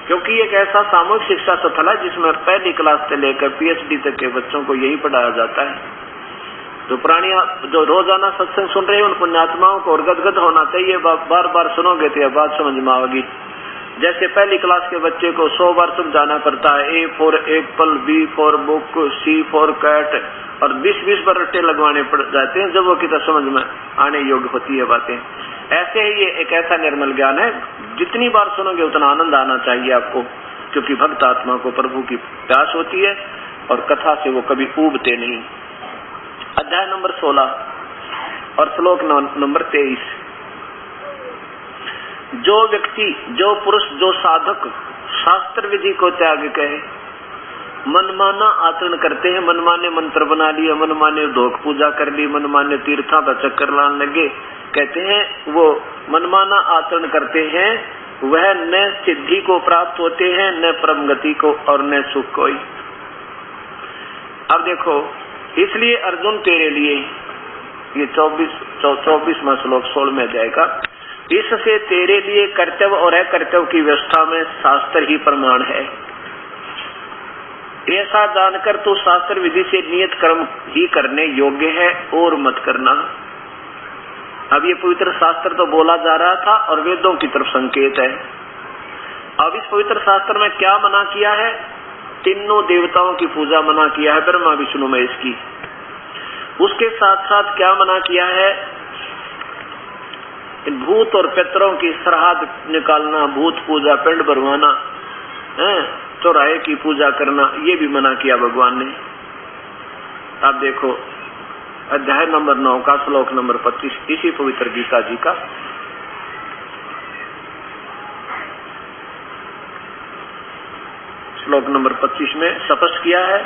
क्योंकि एक ऐसा सामूहिक शिक्षा सफल है जिसमें पहली क्लास से लेकर PhD तक के बच्चों को यही पढ़ाया जाता है। जो प्राणियां जो रोजाना सत्संग सुन रहे हैं उन पुण्यात्माओं को और गदगद होना चाहिए, बार बार सुनोगे तो यह बात समझ में आएगी। जैसे पहली क्लास के बच्चे को 100 बार समझाना पड़ता है, A for apple, B for book, C for cat, और 20-20 बार रट्टे लगवाने पड़ जाते हैं जब वो कितना समझ में आने योग्य होती है बातें। ऐसे ही ये एक ऐसा निर्मल ज्ञान है, जितनी बार सुनोगे उतना आनंद आना चाहिए आपको, क्योंकि भक्त आत्मा को प्रभु की प्यास होती है और कथा से वो कभी ऊबते नहीं। अध्याय नंबर 16 और श्लोक नंबर 23। जो व्यक्ति, जो पुरुष, जो साधक शास्त्र विधि को त्याग कहे, मनमाना आचरण करते हैं, मनमाने मंत्र बना लिए, मनमाने धोख पूजा कर ली, मनमाने तीर्था पर चक्कर लाने लगे, कहते हैं वो मनमाना आचरण करते हैं, वह न सिद्धि को प्राप्त होते हैं, न परम गति को, और न सुख कोई। अब देखो, इसलिए अर्जुन तेरे लिए, ये 24वां श्लोक 16 में जाएगा, इससे तेरे लिए कर्तव्य और अकर्तव्य की व्यवस्था में शास्त्र ही प्रमाण है। ऐसा जानकर तू शास्त्र विधि से नियत कर्म ही करने योग्य है और मत करना। अब ये पवित्र शास्त्र तो बोला जा रहा था और वेदों की तरफ संकेत है। अब इस पवित्र शास्त्र में क्या मना किया है? तीनों देवताओं की पूजा मना किया है, ब्रह्मा विष्णु महेश की। उसके साथ साथ क्या मना किया है? भूत और पितरों की श्राद्ध निकालना, भूत पूजा, पिंड भरवाना, चौराहे की पूजा करना, ये भी मना किया भगवान ने। अब देखो अध्याय नंबर 9 का श्लोक नंबर 25 इसी पवित्र गीता जी का। श्लोक नंबर 25 में स्पष्ट किया है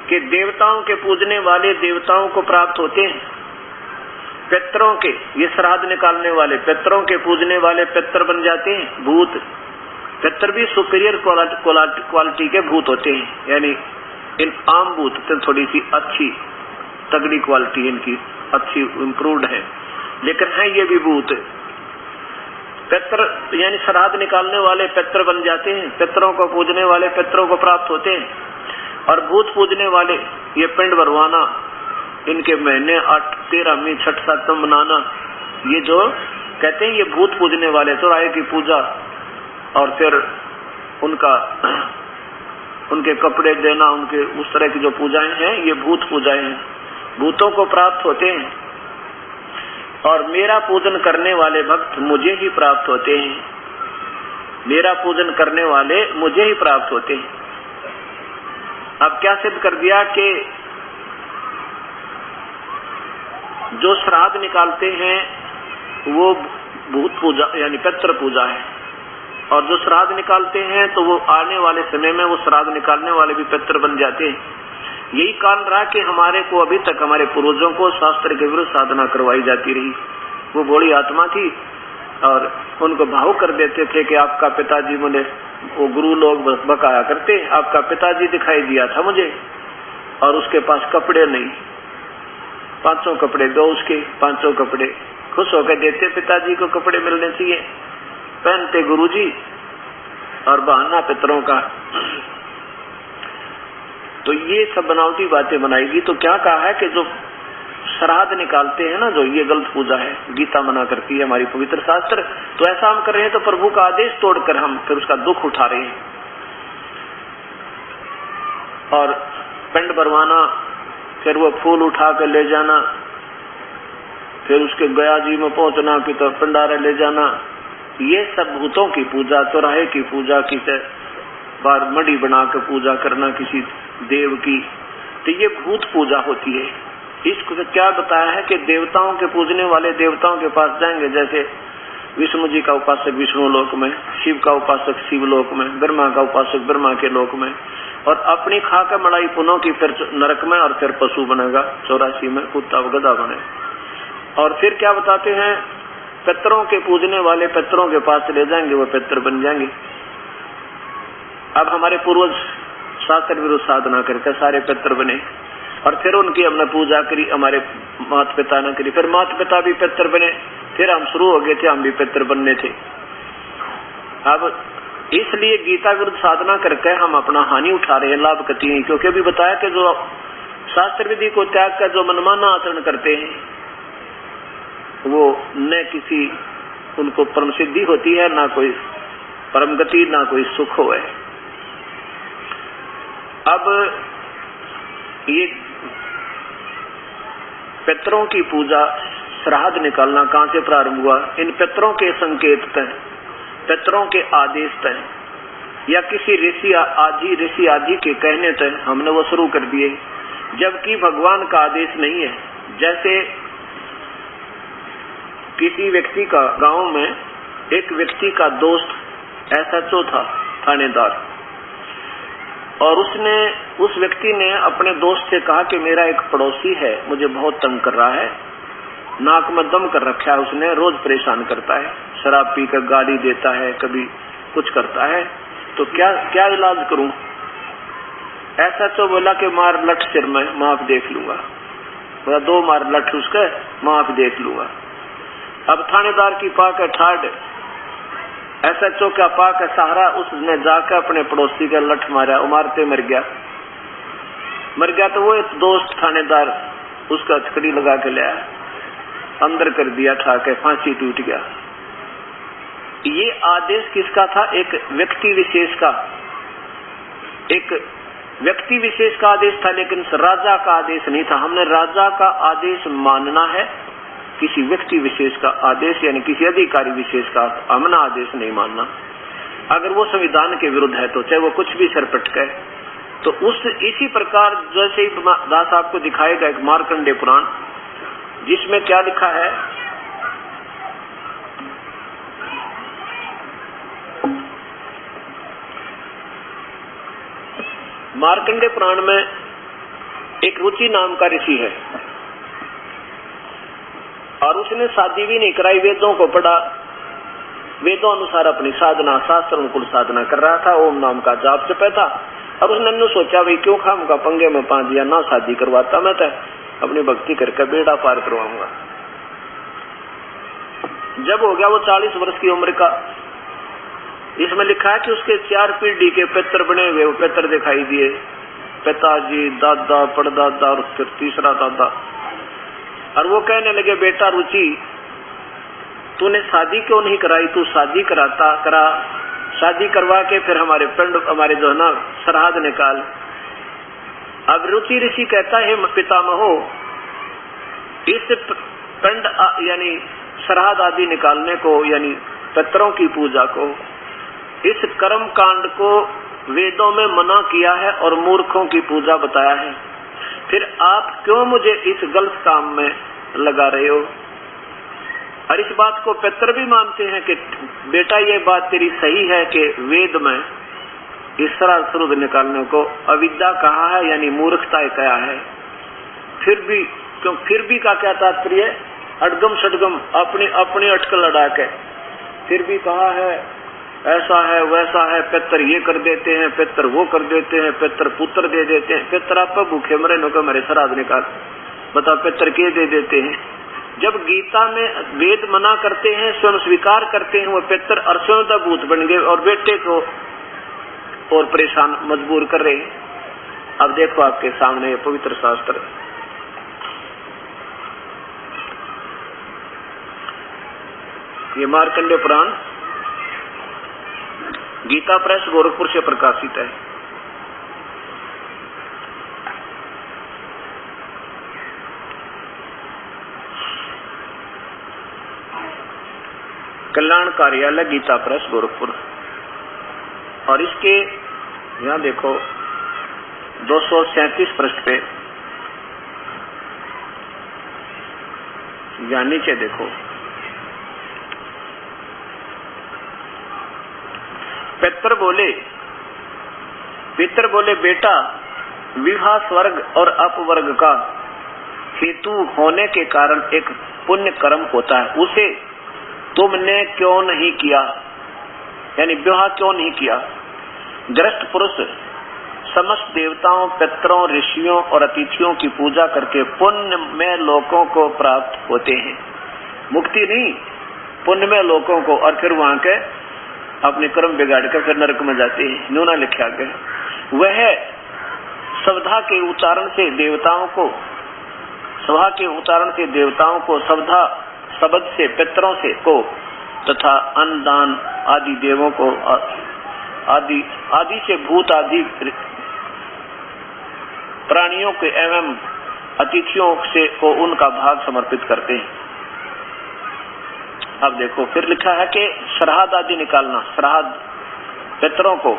कि देवताओं के पूजने वाले देवताओं को प्राप्त होते हैं, पितरों के, ये श्राद्ध निकालने वाले पितरों के पूजने वाले पितर बन जाते हैं भूत। पितर भी सुपीरियर क्वालिटी के भूत होते हैं, यानी इन आम भूत से थोड़ी सी अच्छी तगड़ी क्वालिटी इनकी अच्छी इम्प्रूव्ड है, लेकिन है ये भी भूत। पितर यानी श्राद्ध निकालने वाले पितर बन जाते हैं, पितरों को पूजने वाले पितरों को प्राप्त होते हैं। और भूत पूजने वाले ये पिंड भरवाना, इनके महीने 8, 13 में छठ सातम मनाना, ये जो कहते हैं ये भूत पूजने वाले, चौराहे की पूजा और फिर उनके कपड़े देना, उनके उस तरह की जो पूजाएं हैं, ये भूत पूजाएं हैं, भूतों को प्राप्त होते हैं। और मेरा पूजन करने वाले भक्त मुझे ही प्राप्त होते हैं, मेरा पूजन करने वाले मुझे ही प्राप्त होते हैं। अब क्या सिद्ध कर दिया कि जो श्राद्ध निकालते हैं वो भूत पूजा यानी पितृ पूजा है, और जो श्राद्ध निकालते हैं तो वो आने वाले समय में वो श्राद्ध निकालने वाले भी पितृ बन जाते हैं। यही कारण रहा कि हमारे को अभी तक हमारे पूर्वजों को शास्त्र के विरुद्ध साधना करवाई जाती रही। वो बड़ी आत्मा थी और उनको भाव कर देते थे कि आपका पिताजी, मुझे वो गुरु लोग बकाया करते, आपका पिताजी दिखाई दिया था मुझे और उसके पास कपड़े नहीं, 500 कपड़े दो उसके, 500 कपड़े खुश होकर देते, पिताजी को कपड़े मिलने चाहिए, पहनते गुरुजी और बहाना पितरों का। तो ये सब बनावटी बातें बनाएगी। तो क्या कहा है कि जो श्राद्ध निकालते हैं ना, जो ये गलत पूजा है, गीता मना करती है, हमारी पवित्र शास्त्र। तो ऐसा हम कर रहे हैं तो प्रभु का आदेश तोड़कर हम फिर उसका दुख उठा रहे हैं। और पिंड भरवाना, फिर वो फूल उठा कर ले जाना, फिर उसके गया जी में पहुंचना कि तो पिंडारा ले जाना, ये सब भूतों की पूजा, चौराहे की पूजा, किसी बार मड़ी बना कर पूजा करना किसी देव की, तो ये भूत पूजा होती है। इसको क्या बताया है कि देवताओं के पूजने वाले देवताओं के पास जाएंगे, जैसे विष्णु जी का उपासक विष्णु लोक में, शिव का उपासक शिव लोक में, ब्रह्मा का उपासक ब्रह्मा के लोक में, और अपनी खाकर मड़ाई पुनों की फिर नरक में, और फिर पशु बनेगा 84 में, कुत्ता गधा बने। और फिर क्या बताते हैं, पितरों के पूजने वाले पितरों के पास ले जाएंगे, वो पितर बन जाएंगे। अब हमारे पूर्वज शास्त्र विरुद्ध साधना करके सारे पितर बने, और फिर उनकी हमने पूजा करी, हमारे माता पिता ने करी, फिर माता पिता भी पितर बने, फिर हम शुरू हो गए थे, हम भी पितर बनने थे। अब इसलिए गीता विरुद्ध साधना करके हम अपना हानि उठा रहे हैं, लाभ करती है। क्योंकि अभी बताया कि जो शास्त्र विधि को त्याग कर जो मनमाना आचरण करते हैं वो न किसी उनको परम सिद्धि होती है, ना कोई परम गति, ना कोई सुख हो है। अब ये पितरों की पूजा, श्राद्ध निकालना कहां से प्रारंभ हुआ? इन पितरों के संकेत तय, पितरों के आदेश तय, या किसी ऋषि आदि के कहने तय हमने वो शुरू कर दिए, जबकि भगवान का आदेश नहीं है। जैसे किसी व्यक्ति का गांव में एक व्यक्ति का दोस्त SHO था, थानेदार, और उस व्यक्ति ने अपने दोस्त से कहा कि मेरा एक पड़ोसी है, मुझे बहुत तंग कर रहा है, नाक में दम कर रखा है उसने, रोज परेशान करता है, शराब पीकर गाली देता है, कभी कुछ करता है, तो क्या इलाज करूं? SHO बोला कि मार लठ सिर में, माफ देख लूंगा। बोला 2 मार लठ उसके, माफ देख लूंगा। अब थानेदार की पाक ठाड, SHO का पाक सहारा, उसने जाकर अपने पड़ोसी का लठ मारा, मारते मर गया। तो वो एक दोस्त थानेदार उसका हथकड़ी लगा के लाया, अंदर कर दिया, ठाके फांसी टूट गया। ये आदेश किसका था? एक व्यक्ति विशेष का आदेश था, लेकिन राजा का आदेश नहीं था। हमने राजा का आदेश मानना है, किसी व्यक्ति विशेष का आदेश यानी किसी अधिकारी विशेष का हमने आदेश नहीं मानना। अगर वो संविधान के विरुद्ध है तो चाहे वो कुछ भी सर पटके, तो इसी प्रकार जैसे ही दास आपको दिखाएगा एक मार्कंडे पुराण, जिसमें क्या लिखा है, मार्कंडे पुराण में एक रुचि नाम का ऋषि है, और उसने शादी भी नहीं कराई, वेदों को पढ़ा, वेदों अनुसार अपनी साधना, शास्त्र अनुकूल साधना कर रहा था, ओम नाम का जाप जपता था। और उसने सोचा भाई क्यों खाम का पंगे में 5 दिया, ना शादी करवाता, मैं तो अपनी भक्ति करके बेड़ा पार करवाऊंगा। जब हो गया वो 40 वर्ष की उम्र का, इसमें लिखा है कि उसके 4 पीढ़ी के पितर बने हुए, वो पितर दिखाई दिए, पिताजी, दादा, परदादा और फिर तीसरा दादा। और वो कहने लगे बेटा रुचि, तूने शादी क्यों नहीं कराई, तू शादी करा, शादी करवा के फिर हमारे पिंड, हमारे जो है ना श्राद्ध निकाल। अब रुचि ऋषि कहता है पितामहो, इस पिंड यानी श्राद्ध आदि निकालने को, यानी पितरों की पूजा को, इस कर्म कांड को वेदों में मना किया है और मूर्खों की पूजा बताया है, फिर आप क्यों मुझे इस गलत काम में लगा रहे हो? और इस बात को पितर भी मानते हैं कि बेटा ये बात तेरी सही है कि वेद में इस तरह श्राद्ध निकालने को अविद्या कहा है, यानी मूर्खता कहा है। फिर भी क्यों, फिर भी का क्या तात्पर्य? अडगम सडगम अपनी अटकल लड़ा के फिर भी कहा है ऐसा है वैसा है, पितर ये कर देते हैं, पितर वो कर देते हैं, पितर पुत्र दे देते हैं, पितर आप भूखे मरे नो मेरे श्राद्ध निकाल, बताओ पितर के दे देते हैं। जब गीता में वेद मना करते हैं, स्वयं स्वीकार करते हैं वो पितर और स्वयं भूत बन गए और बेटे को और परेशान मजबूर कर रहे हैं। अब देखो आपके सामने ये पवित्र शास्त्र, ये मार्कंडेय पुराण गीता प्रेस गोरखपुर से प्रकाशित है। कल्याण कार्यालय गीता प्रेस गोरखपुर, और इसके यहाँ देखो 237 पृष्ठ पे, यहाँ नीचे देखो, पितर बोले बेटा, विवाह स्वर्ग और अपवर्ग का हेतु होने के कारण एक पुण्य कर्म होता है, उसे तुमने क्यों नहीं किया, यानी विवाह क्यों नहीं किया? ग्रस्त पुरुष समस्त देवताओं, पितरों, ऋषियों और अतिथियों की पूजा करके पुण्य में लोकों को प्राप्त होते हैं, मुक्ति नहीं, पुण्य में लोकों को, और फिर वहां के अपने कर्म बिगाड़ कर फिर नरक में जाते हैं। न्यूना लिखा गया। वह सवधा के उच्चारण से देवताओं को, सभा के उच्चारण से देवताओं को, सवधा शब्द से पितरों से को, तथा अन्नदान आदि देवों को, आदि से भूत आदि प्राणियों के एवं अतिथियों से को उनका भाग समर्पित करते हैं। अब देखो फिर लिखा है कि श्राद्ध आदि निकालना, श्राद्ध पितरों को,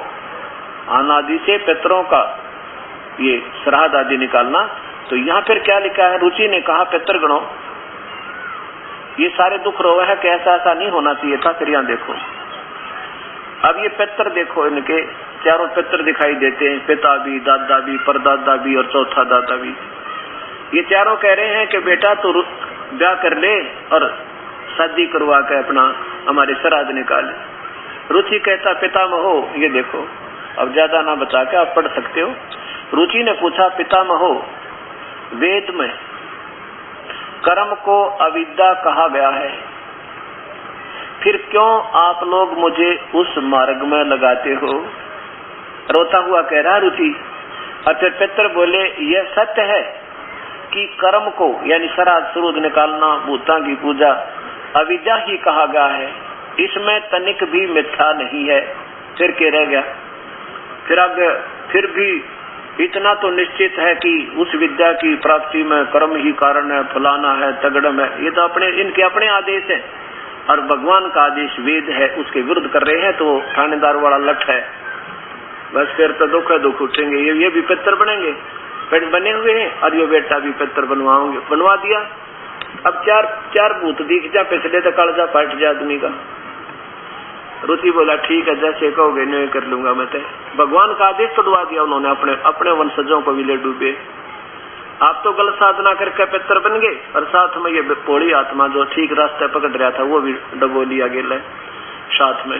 अनादि से पितरों का ये श्राद्ध आदि निकालना। तो यहाँ फिर क्या लिखा है? रुचि ने कहा पितृगणों, ये सारे दुख रोवे है कि ऐसा नहीं होना चाहिए था। फिर यहाँ देखो, अब ये पितर देखो, इनके चारों पितर दिखाई देते हैं, पिता भी, दादा भी, परदादा भी और चौथा दादा भी। ये चारों कह रहे हैं कि बेटा तू ब्याह कर ले और शादी करवा के अपना हमारे श्राद्ध निकाले। रुचि कहता पितामहो, ये देखो, अब ज्यादा ना बता के आप पढ़ सकते हो। रुचि ने पूछा पितामहो, वेद में कर्म को अविद्या कहा गया है, फिर क्यों आप लोग मुझे उस मार्ग में लगाते हो? रोता हुआ कह रहा रुचि। और फिर पितर बोले यह सत्य है कि कर्म को, यानी श्राद्ध श्राद्ध निकालना, भूता की पूजा अविद्या ही कहा गया है, इसमें तनिक भी मिथ्या नहीं है। फिर क्या रह गया? फिर आगे फिर भी इतना तो निश्चित है कि उस विद्या की प्राप्ति में कर्म ही कारण है, फलाना है, तगड़म है। ये तो अपने इनके अपने आदेश है और भगवान का आदेश वेद है, उसके विरुद्ध कर रहे हैं तो थानेदार वाला लठ है। बस फिर तो दुख है, दुख उठेंगे। ये भी पितर बनेंगे, पेट बने हुए हैं, और ये बेटा भी पितर बनवाओगे, बनवा दिया। अब चार भूत दिख जा, पिछले तो कालजा फट जा आदमी का। रुचि बोला ठीक है, जैसे कहोगे नहीं कर लूंगा मैं। तो भगवान का आदेश तोड़वा दिया उन्होंने, अपने वंशजों को भी ले डूबे। आप तो गलत साधना करके पितर बन गए, और साथ में ये पोड़ी आत्मा जो ठीक रास्ते पकड़ रहा था वो भी डबो लिया गया साथ में।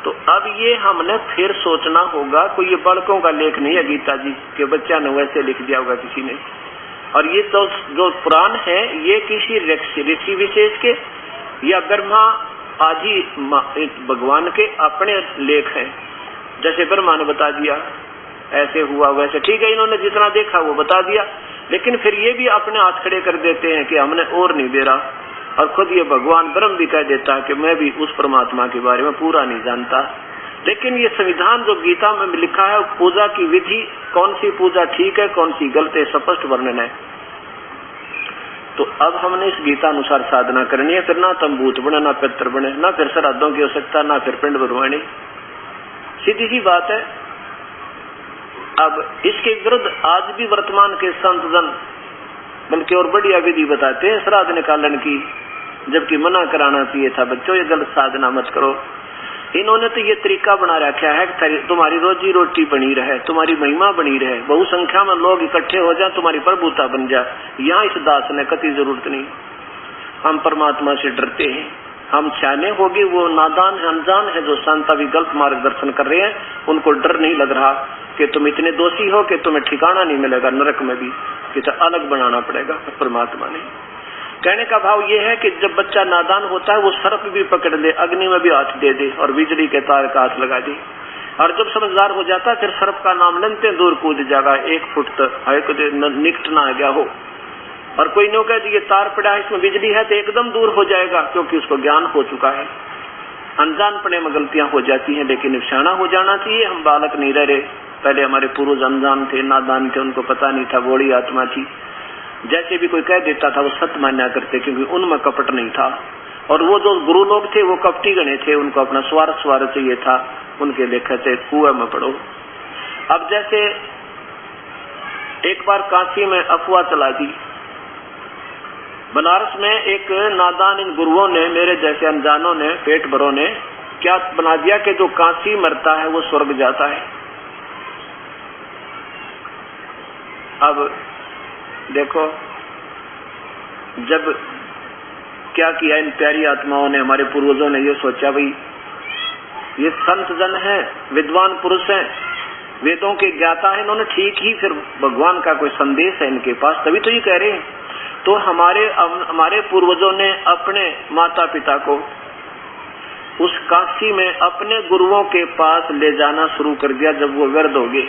तो अब ये हमने फिर सोचना होगा, कोई ये बड़कों का लेख नहीं है गीता जी के, बच्चा ने वैसे लिख दिया होगा किसी ने। और ये तो जो पुराण है ये किसी ऋषि विशेष के या ब्रह्मा आदि भगवान के अपने लेख हैं। जैसे ब्रह्मा ने बता दिया ऐसे हुआ वैसे, ठीक है, इन्होंने जितना देखा वो बता दिया, लेकिन फिर ये भी अपने हाथ खड़े कर देते हैं कि हमने और नहीं दे रहा, और खुद ये भगवान ब्रह्म भी कह देता है कि मैं भी उस परमात्मा के बारे में पूरा नहीं जानता। लेकिन ये संविधान जो गीता में लिखा है, पूजा की विधि, कौन सी पूजा ठीक है, कौन सी गलत है, स्पष्ट वर्णन है। तो अब हमने इस गीता अनुसार साधना करनी है। फिर ना तंबूत बने, ना पितर बने, ना फिर श्राद्धों की आवश्यकता, ना फिर पिंड भरवानी। सीधी सी बात है। अब इसके विरुद्ध आज भी वर्तमान के संत जन बल्कि और बढ़िया विधि बताते हैं श्राद्ध निकालन की, जबकि मना कराना चाहिए था, बच्चों ये गलत साधना मत करो। इन्होंने तो ये तरीका बना रखा है कि तुम्हारी रोजी रोटी बनी रहे, तुम्हारी महिमा बनी रहे, बहुसंख्या में लोग इकट्ठे हो जाए, तुम्हारी प्रभुता बन जाए। यहाँ इस दास ने कति जरूरत नहीं। हम परमात्मा से डरते हैं, हम छाने होगी, वो नादान है, अनजान है जो संत अभी गलत मार्गदर्शन कर रहे हैं, उनको डर नहीं लग रहा कि तुम इतने दोषी हो कि तुम्हें ठिकाना नहीं मिलेगा नरक में भी, कि तो अलग बनाना पड़ेगा। परमात्मा ने कहने का भाव ये है कि जब बच्चा नादान होता है वो सर्प भी पकड़ ले, अग्नि में भी हाथ दे दे और बिजली के तार का हाथ लगा दे, और जब समझदार हो जाता है फिर सर्प का नाम लेते दूर कूद जाएगा, 1 फुट तक निकट ना आ गया हो। और कोई नो कहे ये तार पड़ा है, इसमें बिजली है, तो एकदम दूर हो जाएगा, क्योंकि उसको ज्ञान हो चुका है। अनजानपने में गलतियां हो जाती हैं, लेकिन सियाना हो जाना चाहिए। हम बालक नहीं रहे, पहले हमारे पूर्वज अनजान थे, नादान थे, उनको पता नहीं था, बड़ी आत्मा थी। जैसे भी कोई कह देता था वो सत्य मान्या करते, क्योंकि उनमें कपट नहीं था। और वो जो गुरु लोग थे वो कपटी गणे थे, उनको अपना स्वार्थ चाहिए था, उनके लेखे थे कुएं में पड़ो। अब जैसे एक बार काशी में अफवाह चला दी, बनारस में एक नादान इन गुरुओं ने, मेरे जैसे अनजानों ने, पेट भरों ने क्या बना दिया कि जो काशी मरता है वो स्वर्ग जाता है। अब देखो, जब क्या किया इन प्यारी आत्माओं ने, हमारे पूर्वजों ने ये सोचा भाई ये संत जन है, विद्वान पुरुष हैं, वेदों के ज्ञाता है, इन्होंने ठीक ही फिर भगवान का कोई संदेश है इनके पास, तभी तो ये कह रहे हैं। तो हमारे पूर्वजों ने अपने माता पिता को उस काशी में अपने गुरुओं के पास ले जाना शुरू कर दिया जब वो वृद्ध हो गए,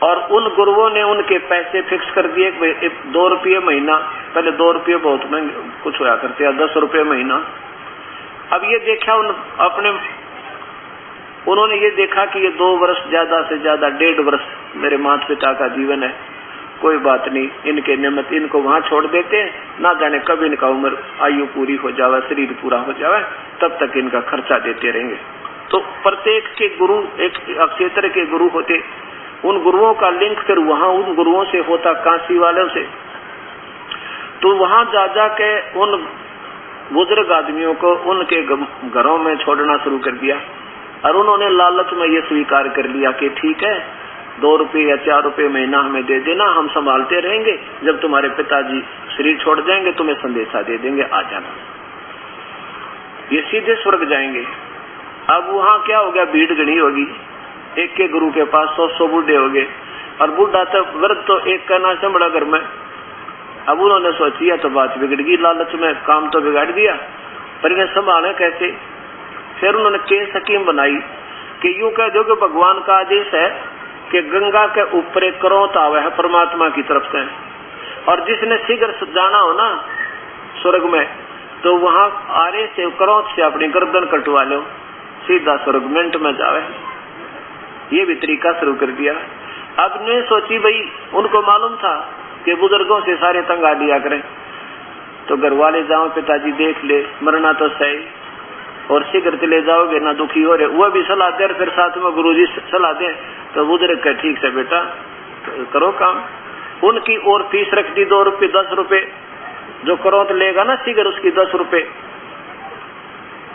और उन गुरुओं ने उनके पैसे फिक्स कर दिए, 2 रुपये महीना। पहले 2 रुपये बहुत महंगे कुछ होया करते हैं, 10 रुपये महीना। अब ये देखा उन्होंने ये देखा कि ये 2 वर्ष ज्यादा से ज्यादा 1.5 वर्ष मेरे माता पिता का जीवन है, कोई बात नहीं, इनके निमित्त इनको वहां छोड़ देते हैं, ना जाने कब इनका उम्र आयु पूरी हो जावे, शरीर पूरा हो जावे, तब तक इनका खर्चा देते रहेंगे। तो प्रत्येक के गुरु एक क्षेत्र के गुरु होते, उन गुरुओं का लिंक फिर वहां उन गुरुओं से होता, काशी वालों से। तो वहां जा के उन बुजुर्ग आदमियों को उनके घरों में छोड़ना शुरू कर दिया, और उन्होंने लालच में ये स्वीकार कर लिया कि ठीक है 2 रुपये या 4 रुपये महीना हमें दे देना, हम संभालते रहेंगे, जब तुम्हारे पिताजी शरीर छोड़ जाएंगे तुम्हें संदेशा दे देंगे, आ जाना। ये सीधे स्वर्ग जाएंगे। अब वहां क्या हो गया, भीड़ गणी होगी, एक के गुरु के पास 100 बूढ़े हो गए, और बूढ़ा तो वृद्ध तो एक का ना संभड़ा घर में। अब उन्होंने सोचिया तो बात बिगड़ गई, लालच में काम तो बिगाड़ दिया, पर इन्हें संभाले कैसे। फिर उन्होंने केस स्कीम बनाई कि यूं कह दो कि भगवान का आदेश है कि गंगा के ऊपर एक करोत आवे है परमात्मा की तरफ से, और जिसने शीघ्र जाना हो ना स्वर्ग में, तो वहां आरे से करोत से अपनी गर्दन कटवा लो, सीधा स्वर्ग मिनट में जावे। ये भी तरीका शुरू कर दिया। अब ने सोची भाई, उनको मालूम था कि बुजुर्गों से सारे तंगा दिया करें, तो घर वाले जाओ पिताजी देख ले, मरना तो सही, और शीघ्र चले जाओगे ना दुखी हो रहे, वह भी सलाह दे, फिर साथ में गुरुजी सलाह दे, तो बुजुर्ग का ठीक से बेटा करो काम। उनकी और फीस रख दी 2 रुपये 10 रुपये, जो करोत लेगा ना शीघ्र उसकी 10 रुपये,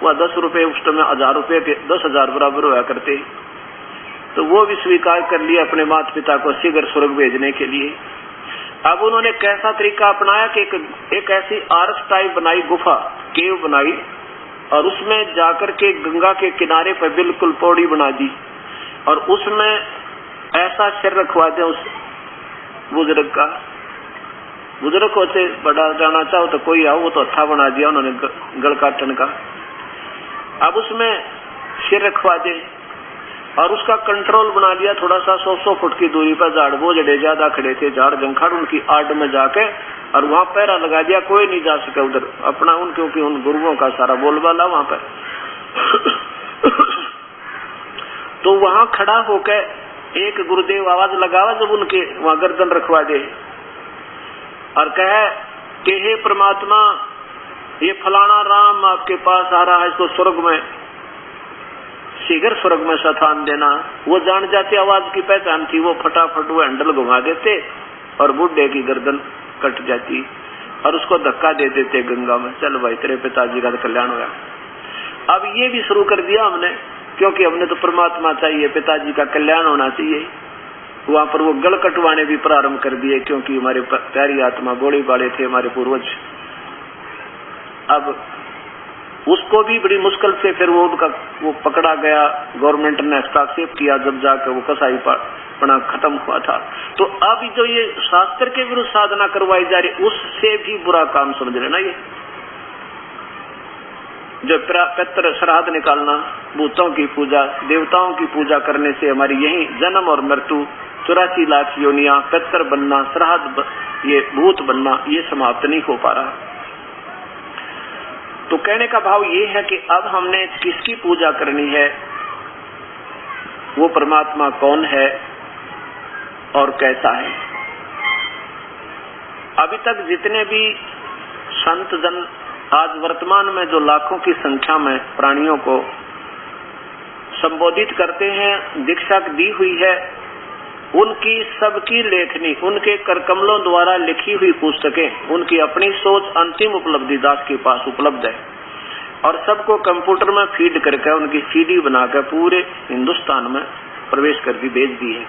वह 10 रुपये उस समय 1000 रुपये के 10,000 बराबर हुआ करते, तो वो भी स्वीकार कर लिया अपने माता पिता को शीघ्र स्वर्ग भेजने के लिए। अब उन्होंने कैसा तरीका अपनाया कि एक ऐसी आर्च टाइप बनाई, गुफा केव बनाई, और उसमें जाकर के गंगा के किनारे पर बिल्कुल पौड़ी बना दी, और उसमें ऐसा सिर रखवा दे उस बुजुर्ग का। बुजुर्ग को से बड़ा जाना चाहो तो कोई आओ, वो तो अच्छा बना दिया उन्होंने गल काटन का। अब उसमें सिर रखवा दे, और उसका कंट्रोल बना लिया थोड़ा सा 100 फुट की दूरी पर। झाड़ वो जड़े ज्यादा खड़े थे, झाड़ जंखाड़, उनकी आड़ में जाके और वहां पैरा लगा दिया, कोई नहीं जा सका उधर अपना, उन क्योंकि उन गुरुओं का सारा बोलबाला वहां पर। तो वहां खड़ा होकर एक गुरुदेव आवाज लगावा जब उनके वहां गर्दन रखवा दे और कहे कि हे परमात्मा, ये फलाना राम आपके पास आ रहा है, इसको स्वर्ग में शीघ्र स्वर्ग में स्थान देना। वो जान जाते, आवाज की पहचान थी, वो फटाफट वो हैंडल घुमा देते और बुड्ढे की गर्दन कट जाती और उसको धक्का दे देते गंगा में, चल भाई तेरे पिताजी का कल्याण होगा। अब ये भी शुरू कर दिया हमने, क्योंकि हमने तो परमात्मा चाहिए, पिताजी का कल्याण होना चाहिए। वहां पर वो गल कटवाने भी प्रारंभ कर दिए, क्योंकि हमारे प्यारी आत्मा गोली बाले थे हमारे पूर्वज। अब उसको भी बड़ी मुश्किल से फिर वो उनका वो पकड़ा गया, गवर्नमेंट ने हस्तक्षेप किया, जब जाकर वो कसाई पना खत्म हुआ था। तो अब जो ये शास्त्र के विरुद्ध साधना करवाई जा रही, उससे भी बुरा काम समझ लेना। ये जो पितृ श्राद्ध निकालना, भूतों की पूजा, देवताओं की पूजा करने से हमारी यही जन्म और मृत्यु 84 लाख योनियां, पितृ बनना, श्राद्ध, ये भूत बनना, ये समाप्त नहीं हो पा रहा। तो कहने का भाव ये है कि अब हमने किसकी पूजा करनी है, वो परमात्मा कौन है और कैसा है। अभी तक जितने भी संत जन आज वर्तमान में जो लाखों की संख्या में प्राणियों को संबोधित करते हैं, दीक्षा दी हुई है, उनकी सबकी लेखनी, उनके करकमलों द्वारा लिखी हुई पुस्तकें, उनकी अपनी सोच, अंतिम उपलब्धि दास के पास उपलब्ध है और सबको कंप्यूटर में फीड करके उनकी सीडी बनाकर पूरे हिंदुस्तान में प्रवेश कर दी, भेज दी है,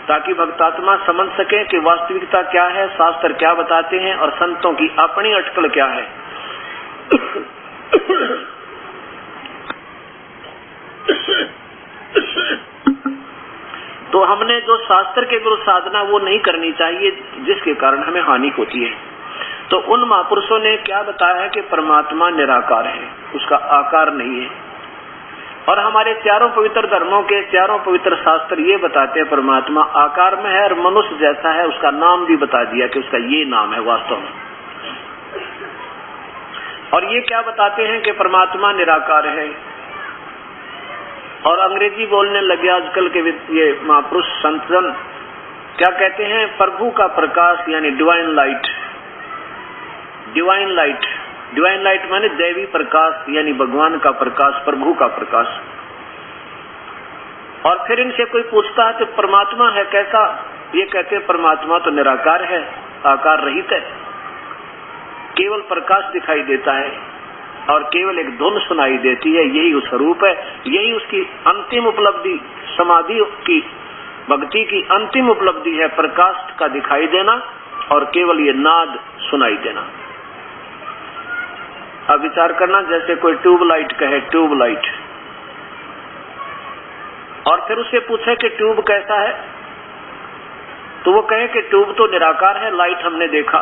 ताकि भक्तात्मा समझ सके कि वास्तविकता क्या है, शास्त्र क्या बताते हैं और संतों की अपनी अटकल क्या है। तो हमने जो शास्त्र के विरुद्ध साधना वो नहीं करनी चाहिए, जिसके कारण हमें हानि होती है। तो उन महापुरुषों ने क्या बताया है कि परमात्मा निराकार है, उसका आकार नहीं है। और हमारे चारों पवित्र धर्मों के चारों पवित्र शास्त्र ये बताते हैं परमात्मा आकार में है और मनुष्य जैसा है, उसका नाम भी बता दिया कि उसका ये नाम है वास्तव में। और ये क्या बताते हैं कि परमात्मा निराकार है। और अंग्रेजी बोलने लगे आजकल के ये महापुरुष संतजन, क्या कहते हैं, प्रभु का प्रकाश यानी divine light. Divine light, divine light माने दैवी प्रकाश, यानी भगवान का प्रकाश, प्रभु का प्रकाश। और फिर इनसे कोई पूछता है तो परमात्मा है कैसा, ये कहते हैं परमात्मा तो निराकार है, आकार रहित है, केवल प्रकाश दिखाई देता है और केवल एक धुन सुनाई देती है, यही उस स्वरूप है, यही उसकी अंतिम उपलब्धि, समाधि की, भक्ति की अंतिम उपलब्धि है, प्रकाश का दिखाई देना और केवल ये नाद सुनाई देना। अब विचार करना, जैसे कोई ट्यूबलाइट कहे, ट्यूबलाइट, और फिर उससे पूछे कि ट्यूब कैसा है, तो वो कहे कि ट्यूब तो निराकार है, लाइट हमने देखा,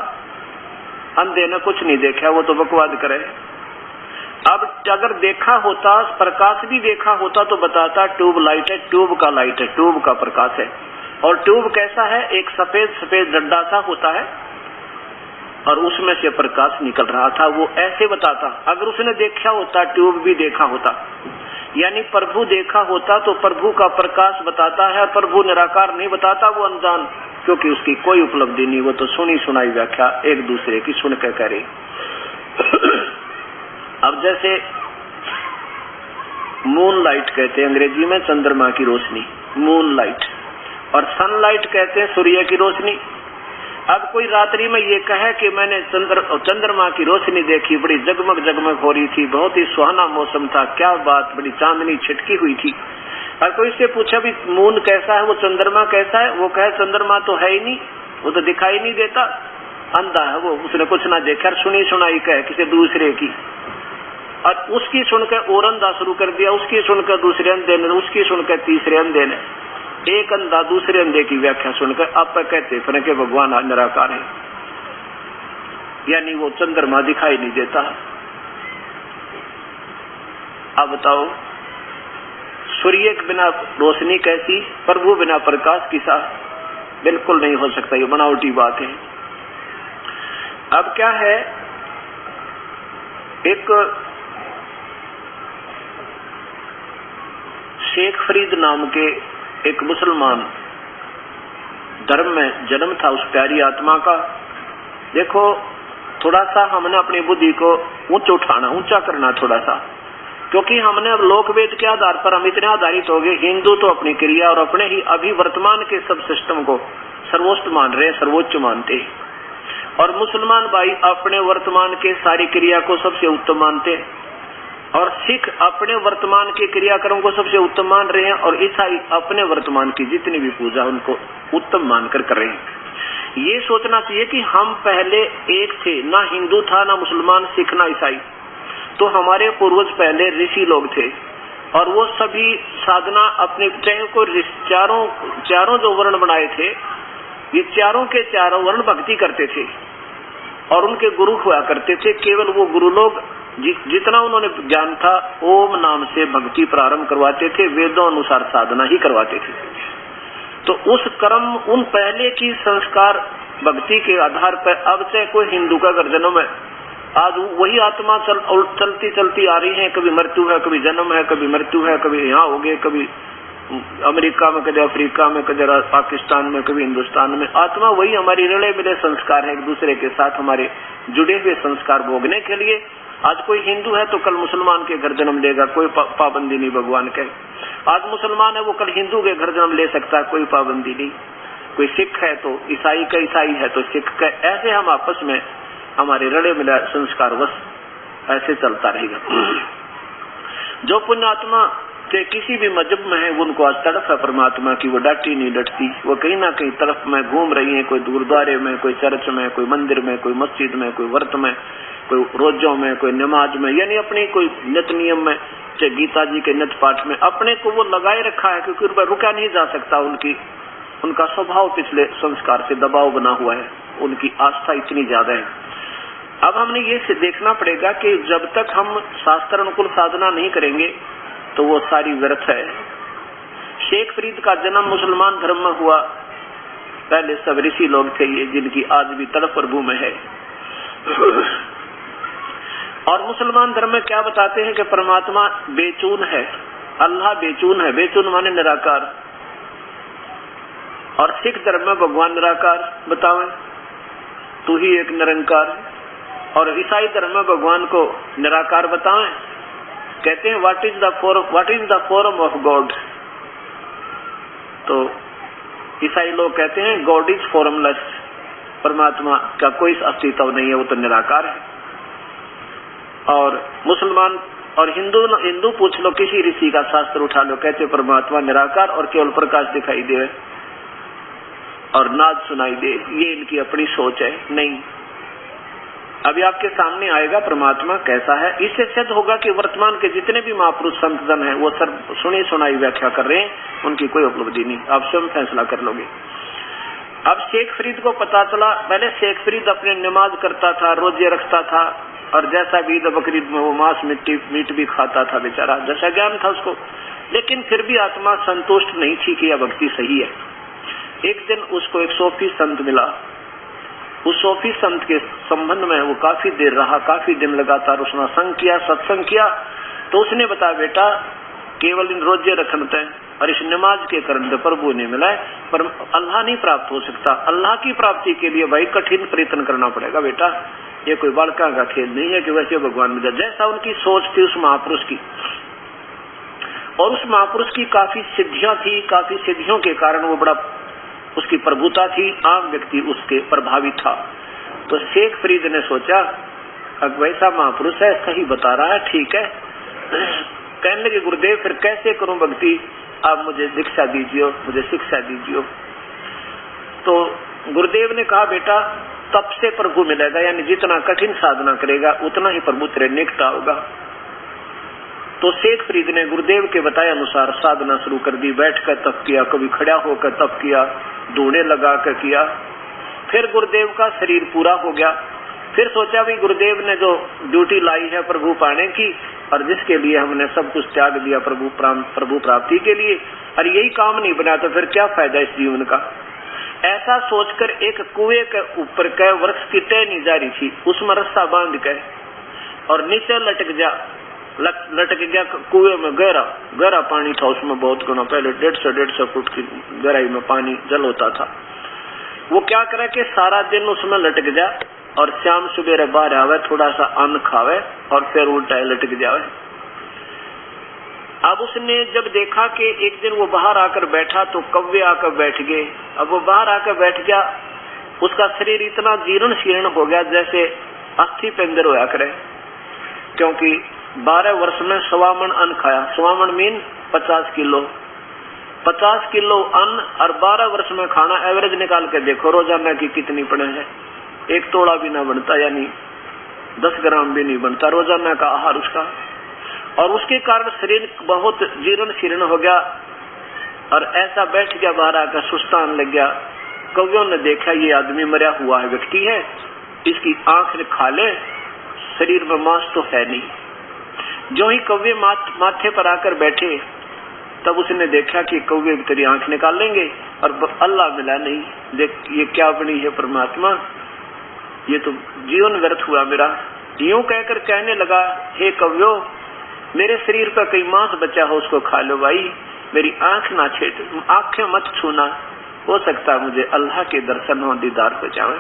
अंधे ने कुछ नहीं देखा, वो तो बकवाद करे। अब अगर देखा होता, प्रकाश भी देखा होता तो बताता ट्यूब लाइट है, ट्यूब का लाइट है, ट्यूब का प्रकाश है। और ट्यूब कैसा है, एक सफेद सफेद डंडा सा होता है और उसमें से प्रकाश निकल रहा था, वो ऐसे बताता। अगर उसने देखा होता, ट्यूब भी देखा होता, यानी प्रभु देखा होता तो प्रभु का प्रकाश बताता है, प्रभु निराकार नहीं बताता, वो अनजान, क्योंकि उसकी कोई उपलब्धि नहीं, वो तो सुनी सुनाई व्याख्या एक दूसरे की सुन के करे। अब जैसे मून लाइट कहते हैं अंग्रेजी में, चंद्रमा की रोशनी, मून लाइट, और सनलाइट कहते हैं सूर्य की रोशनी। अब कोई रात्रि में ये कहे कि मैंने चंद्रमा की रोशनी देखी, बड़ी जगमग जगमग हो रही थी, बहुत ही सुहाना मौसम था, क्या बात, बड़ी चांदनी छिटकी हुई थी। और कोई से पूछा भी मून कैसा है, वो चंद्रमा कैसा है, वो कहे चंद्रमा तो है ही नहीं, वो तो दिखाई नहीं देता, अंधा है वो, उसने कुछ ना देखा, सुनी सुनाई कहे किसी दूसरे की, और उसकी सुनकर और अंधा शुरू कर दिया, उसकी सुनकर दूसरे अंधे ने, उसकी सुनकर तीसरे अंधे ने, एक अंधा दूसरे अंधे की व्याख्या सुनकर आप कहते फिर के भगवान निराकार है, यानी वो चंद्रमा दिखाई नहीं देता। अब बताओ, सूर्य के बिना रोशनी कैसी, प्रभु बिना प्रकाश किसा, बिल्कुल नहीं हो सकता, ये बनावटी बात है। अब क्या है, एक शेख फरीद नाम के एक मुसलमान धर्म में जन्म था उस प्यारी आत्मा का। देखो, थोड़ा सा हमने अपनी बुद्धि को ऊंचा करना थोड़ा सा, क्योंकि हमने अब लोकवेद के आधार पर हम इतने आधारित हो गए। हिंदू तो अपनी क्रिया और अपने ही अभी वर्तमान के सब सिस्टम को सर्वोच्च मान रहे, सर्वोच्च मानते हैं, और मुसलमान भाई अपने वर्तमान के सारी क्रिया को सबसे उत्तम मानते हैं, और सिख अपने वर्तमान के क्रियाक्रम को सबसे उत्तम मान रहे हैं, और ईसाई अपने वर्तमान की जितनी भी पूजा उनको उत्तम मानकर कर रहे हैं। ये सोचना चाहिए कि हम पहले एक थे, ना हिंदू था, ना मुसलमान, सिख, ना ईसाई। तो हमारे पूर्वज पहले ऋषि लोग थे, और वो सभी साधना अपने चाहे को चारों जो वर्ण बनाए थे, ये चारों के चारों वर्ण भक्ति करते थे, और उनके गुरु हुआ करते थे। केवल वो गुरु लोग जितना उन्होंने ज्ञान था ओम नाम से भक्ति प्रारंभ करवाते थे, वेदों अनुसार साधना ही करवाते थे। तो उस कर्म, उन पहले की संस्कार भक्ति के आधार पर अब चाहे कोई हिंदू का अगर जन्म है, आज वही आत्मा चलती चलती आ रही है। कभी मृत्यु है, कभी जन्म है, कभी मृत्यु है, कभी यहाँ हो गए, कभी अमेरिका में, कभी अफ्रीका में, कभी पाकिस्तान में, कभी हिंदुस्तान में। आत्मा वही, हमारी रले मिले संस्कार है, एक दूसरे के साथ हमारे जुड़े हुए संस्कार भोगने के लिए। आज कोई हिंदू है तो कल मुसलमान के घर जन्म लेगा, कोई पाबंदी नहीं भगवान के। आज मुसलमान है वो कल हिंदू के घर जन्म ले सकता है, कोई पाबंदी नहीं। कोई सिख है तो ईसाई का, ईसाई है तो सिख का। ऐसे हम आपस में हमारे रले मिला संस्कार बस ऐसे चलता रहेगा। जो पुण्यात्मा के किसी भी मजहब में है, उनको आज तड़प है परमात्मा की, वो डांटी नहीं डटती, वो कहीं ना कहीं तरफ में घूम रही है। कोई गुरुद्वारे में, कोई चर्च में, कोई मंदिर में, कोई मस्जिद में, कोई व्रत में, कोई रोजों में, कोई नमाज में, यानी अपनी कोई नित नियम में, चाहे गीता जी के नित पाठ में अपने को वो लगाए रखा है, क्योंकि उन रुका नहीं जा सकता। उनका स्वभाव पिछले संस्कार से दबाव बना हुआ है, उनकी आस्था इतनी ज्यादा है। अब हमने ये देखना पड़ेगा कि जब तक हम शास्त्र अनुकूल साधना नहीं करेंगे तो वो सारी व्यर्थ है। शेख फरीद का जन्म मुसलमान धर्म में हुआ। पहले सब ऋषि लोग थे ये, जिनकी आज भी तड़प प्रभु में है। और मुसलमान धर्म में क्या बताते हैं कि परमात्मा बेचून है, अल्लाह बेचून है। बेचून माने निराकार। और सिख धर्म में भगवान निराकार बतावे, तू ही एक निरंकार। और ईसाई धर्म में भगवान को निराकार बताएं, कहते हैं what is the form of God. तो ईसाई लोग कहते हैं गॉड इज फॉर्मलेस, परमात्मा का कोई अस्तित्व नहीं है, वो तो निराकार है। और मुसलमान और हिंदू पूछ लो, किसी ऋषि का शास्त्र उठा लो, कहते परमात्मा निराकार और केवल प्रकाश दिखाई दे और नाद सुनाई दे। ये इनकी अपनी सोच है। नहीं, अभी आपके सामने आएगा परमात्मा कैसा है। इससे सिद्ध होगा कि वर्तमान के जितने भी महापुरुष संत जन हैं वो सब सुनी सुनाई व्याख्या कर रहे हैं, उनकी कोई उपलब्धि नहीं। आप स्वयं फैसला कर लोगे। अब शेख फरीद को पता चला, पहले शेख फरीद अपने नमाज करता था, रोजे रखता था, और जैसा भी ईद बकरीद में वो मांस मीट भी खाता था बेचारा, जैसा ज्ञान था उसको। लेकिन फिर भी आत्मा संतुष्ट नहीं थी कि यह भक्ति सही है। एक दिन उसको एक सूफी संत मिला। उस सूफी संत के संबंध में वो काफी देर रहा, काफी दिन लगातार उसने संग किया, सत्संग किया। तो उसने बताया, बेटा केवल इन रोजे रखते हैं और इस नमाज के कारण प्रभु नहीं मिला है, पर अल्लाह नहीं प्राप्त हो सकता। अल्लाह की प्राप्ति के लिए भाई कठिन प्रयत्न करना पड़ेगा बेटा, ये कोई बालका का खेल नहीं है कि वैसे भगवान मिल जाए। जैसा उनकी सोच थी उस महापुरुष की, और उस महापुरुष की काफी सिद्धियां थी, काफी सिद्धियों के कारण वो बड़ा उसकी प्रभुता थी, आम व्यक्ति उसके प्रभावित था। तो शेख फरीद ने सोचा, अब वैसा महापुरुष है, सही बता रहा है, ठीक है। कहने लगे गुरुदेव फिर कैसे करूं भक्ति, आप मुझे दीक्षा दीजिए, मुझे शिक्षा दीजिए। तो गुरुदेव ने कहा, बेटा तप से प्रभु मिलेगा, यानी जितना कठिन साधना करेगा उतना ही प्रभु तेरे निकट होगा। तो शेख फरीद ने गुरुदेव के बताए अनुसार साधना शुरू कर दी। बैठकर तप किया, कभी खड़ा होकर तप किया, धूने लगा कर किया। फिर गुरुदेव का शरीर पूरा हो गया। फिर सोचा भी गुरुदेव ने जो ड्यूटी लाई है प्रभु पाने की, और जिसके लिए हमने सब कुछ त्याग दिया प्रभु प्राप्ति के लिए, और यही काम नहीं बना तो फिर क्या फायदा इस जीवन का। ऐसा सोचकर एक कुएं के ऊपर के वृक्ष की टहनी जा रही थी, उसमें रस्सा बांध के और नीचे लटक गया कुएं में। गहरा पानी था उसमें, बहुत गुना पहले 150 फुट की गहराई में पानी जल होता था। वो क्या करे कि सारा दिन उसमें लटक जाए और शाम सुबेरे बाहर आवे, थोड़ा सा अन्न खावे और फिर उल्टा लटक जावे। अब उसने जब देखा कि एक दिन वो बाहर आकर बैठा तो कौवे आकर बैठ गए। अब वो बाहर आकर बैठ गया, उसका शरीर इतना जीर्ण शीर्ण हो गया जैसे अस्थि पे अंदर होया करे, क्योंकि 12 वर्ष में 1.25 मन अन्न खाया। 1.25 मन मीन 50 किलो। 50 किलो अन्न और 12 वर्ष में खाना, एवरेज निकाल के देखो रोजाना की कितनी पड़े है। 1 तोड़ा भी ना बनता, यानी 10 ग्राम भी नहीं बनता रोजाना का आहार उसका। और उसके कारण शरीर बहुत जीर्ण शीर्ण हो गया और ऐसा बैठ गया, बाहर आकर सुस्तान लग गया। कवियों ने देखा ये आदमी मरा हुआ है, व्यक्ति है, इसकी आंख ने खा ले, शरीर में मांस तो है नहीं। जो ही कौवे माथे पर आकर बैठे तब उसने देखा कि कौवे तेरी आंख निकाल लेंगे, और अल्लाह मिला नहीं। देख ये क्या बनी है परमात्मा, ये तो जीवन व्यर्थ हुआ मेरा। यूं कहकर कहने लगा, हे कौव्यो, मेरे शरीर पर कहीं मांस बचा हो उसको खा लो भाई, मेरी आंख ना छेड़, आंखें मत छूना, हो सकता है मुझे अल्लाह के दर्शन हो, दीदार हो जाए।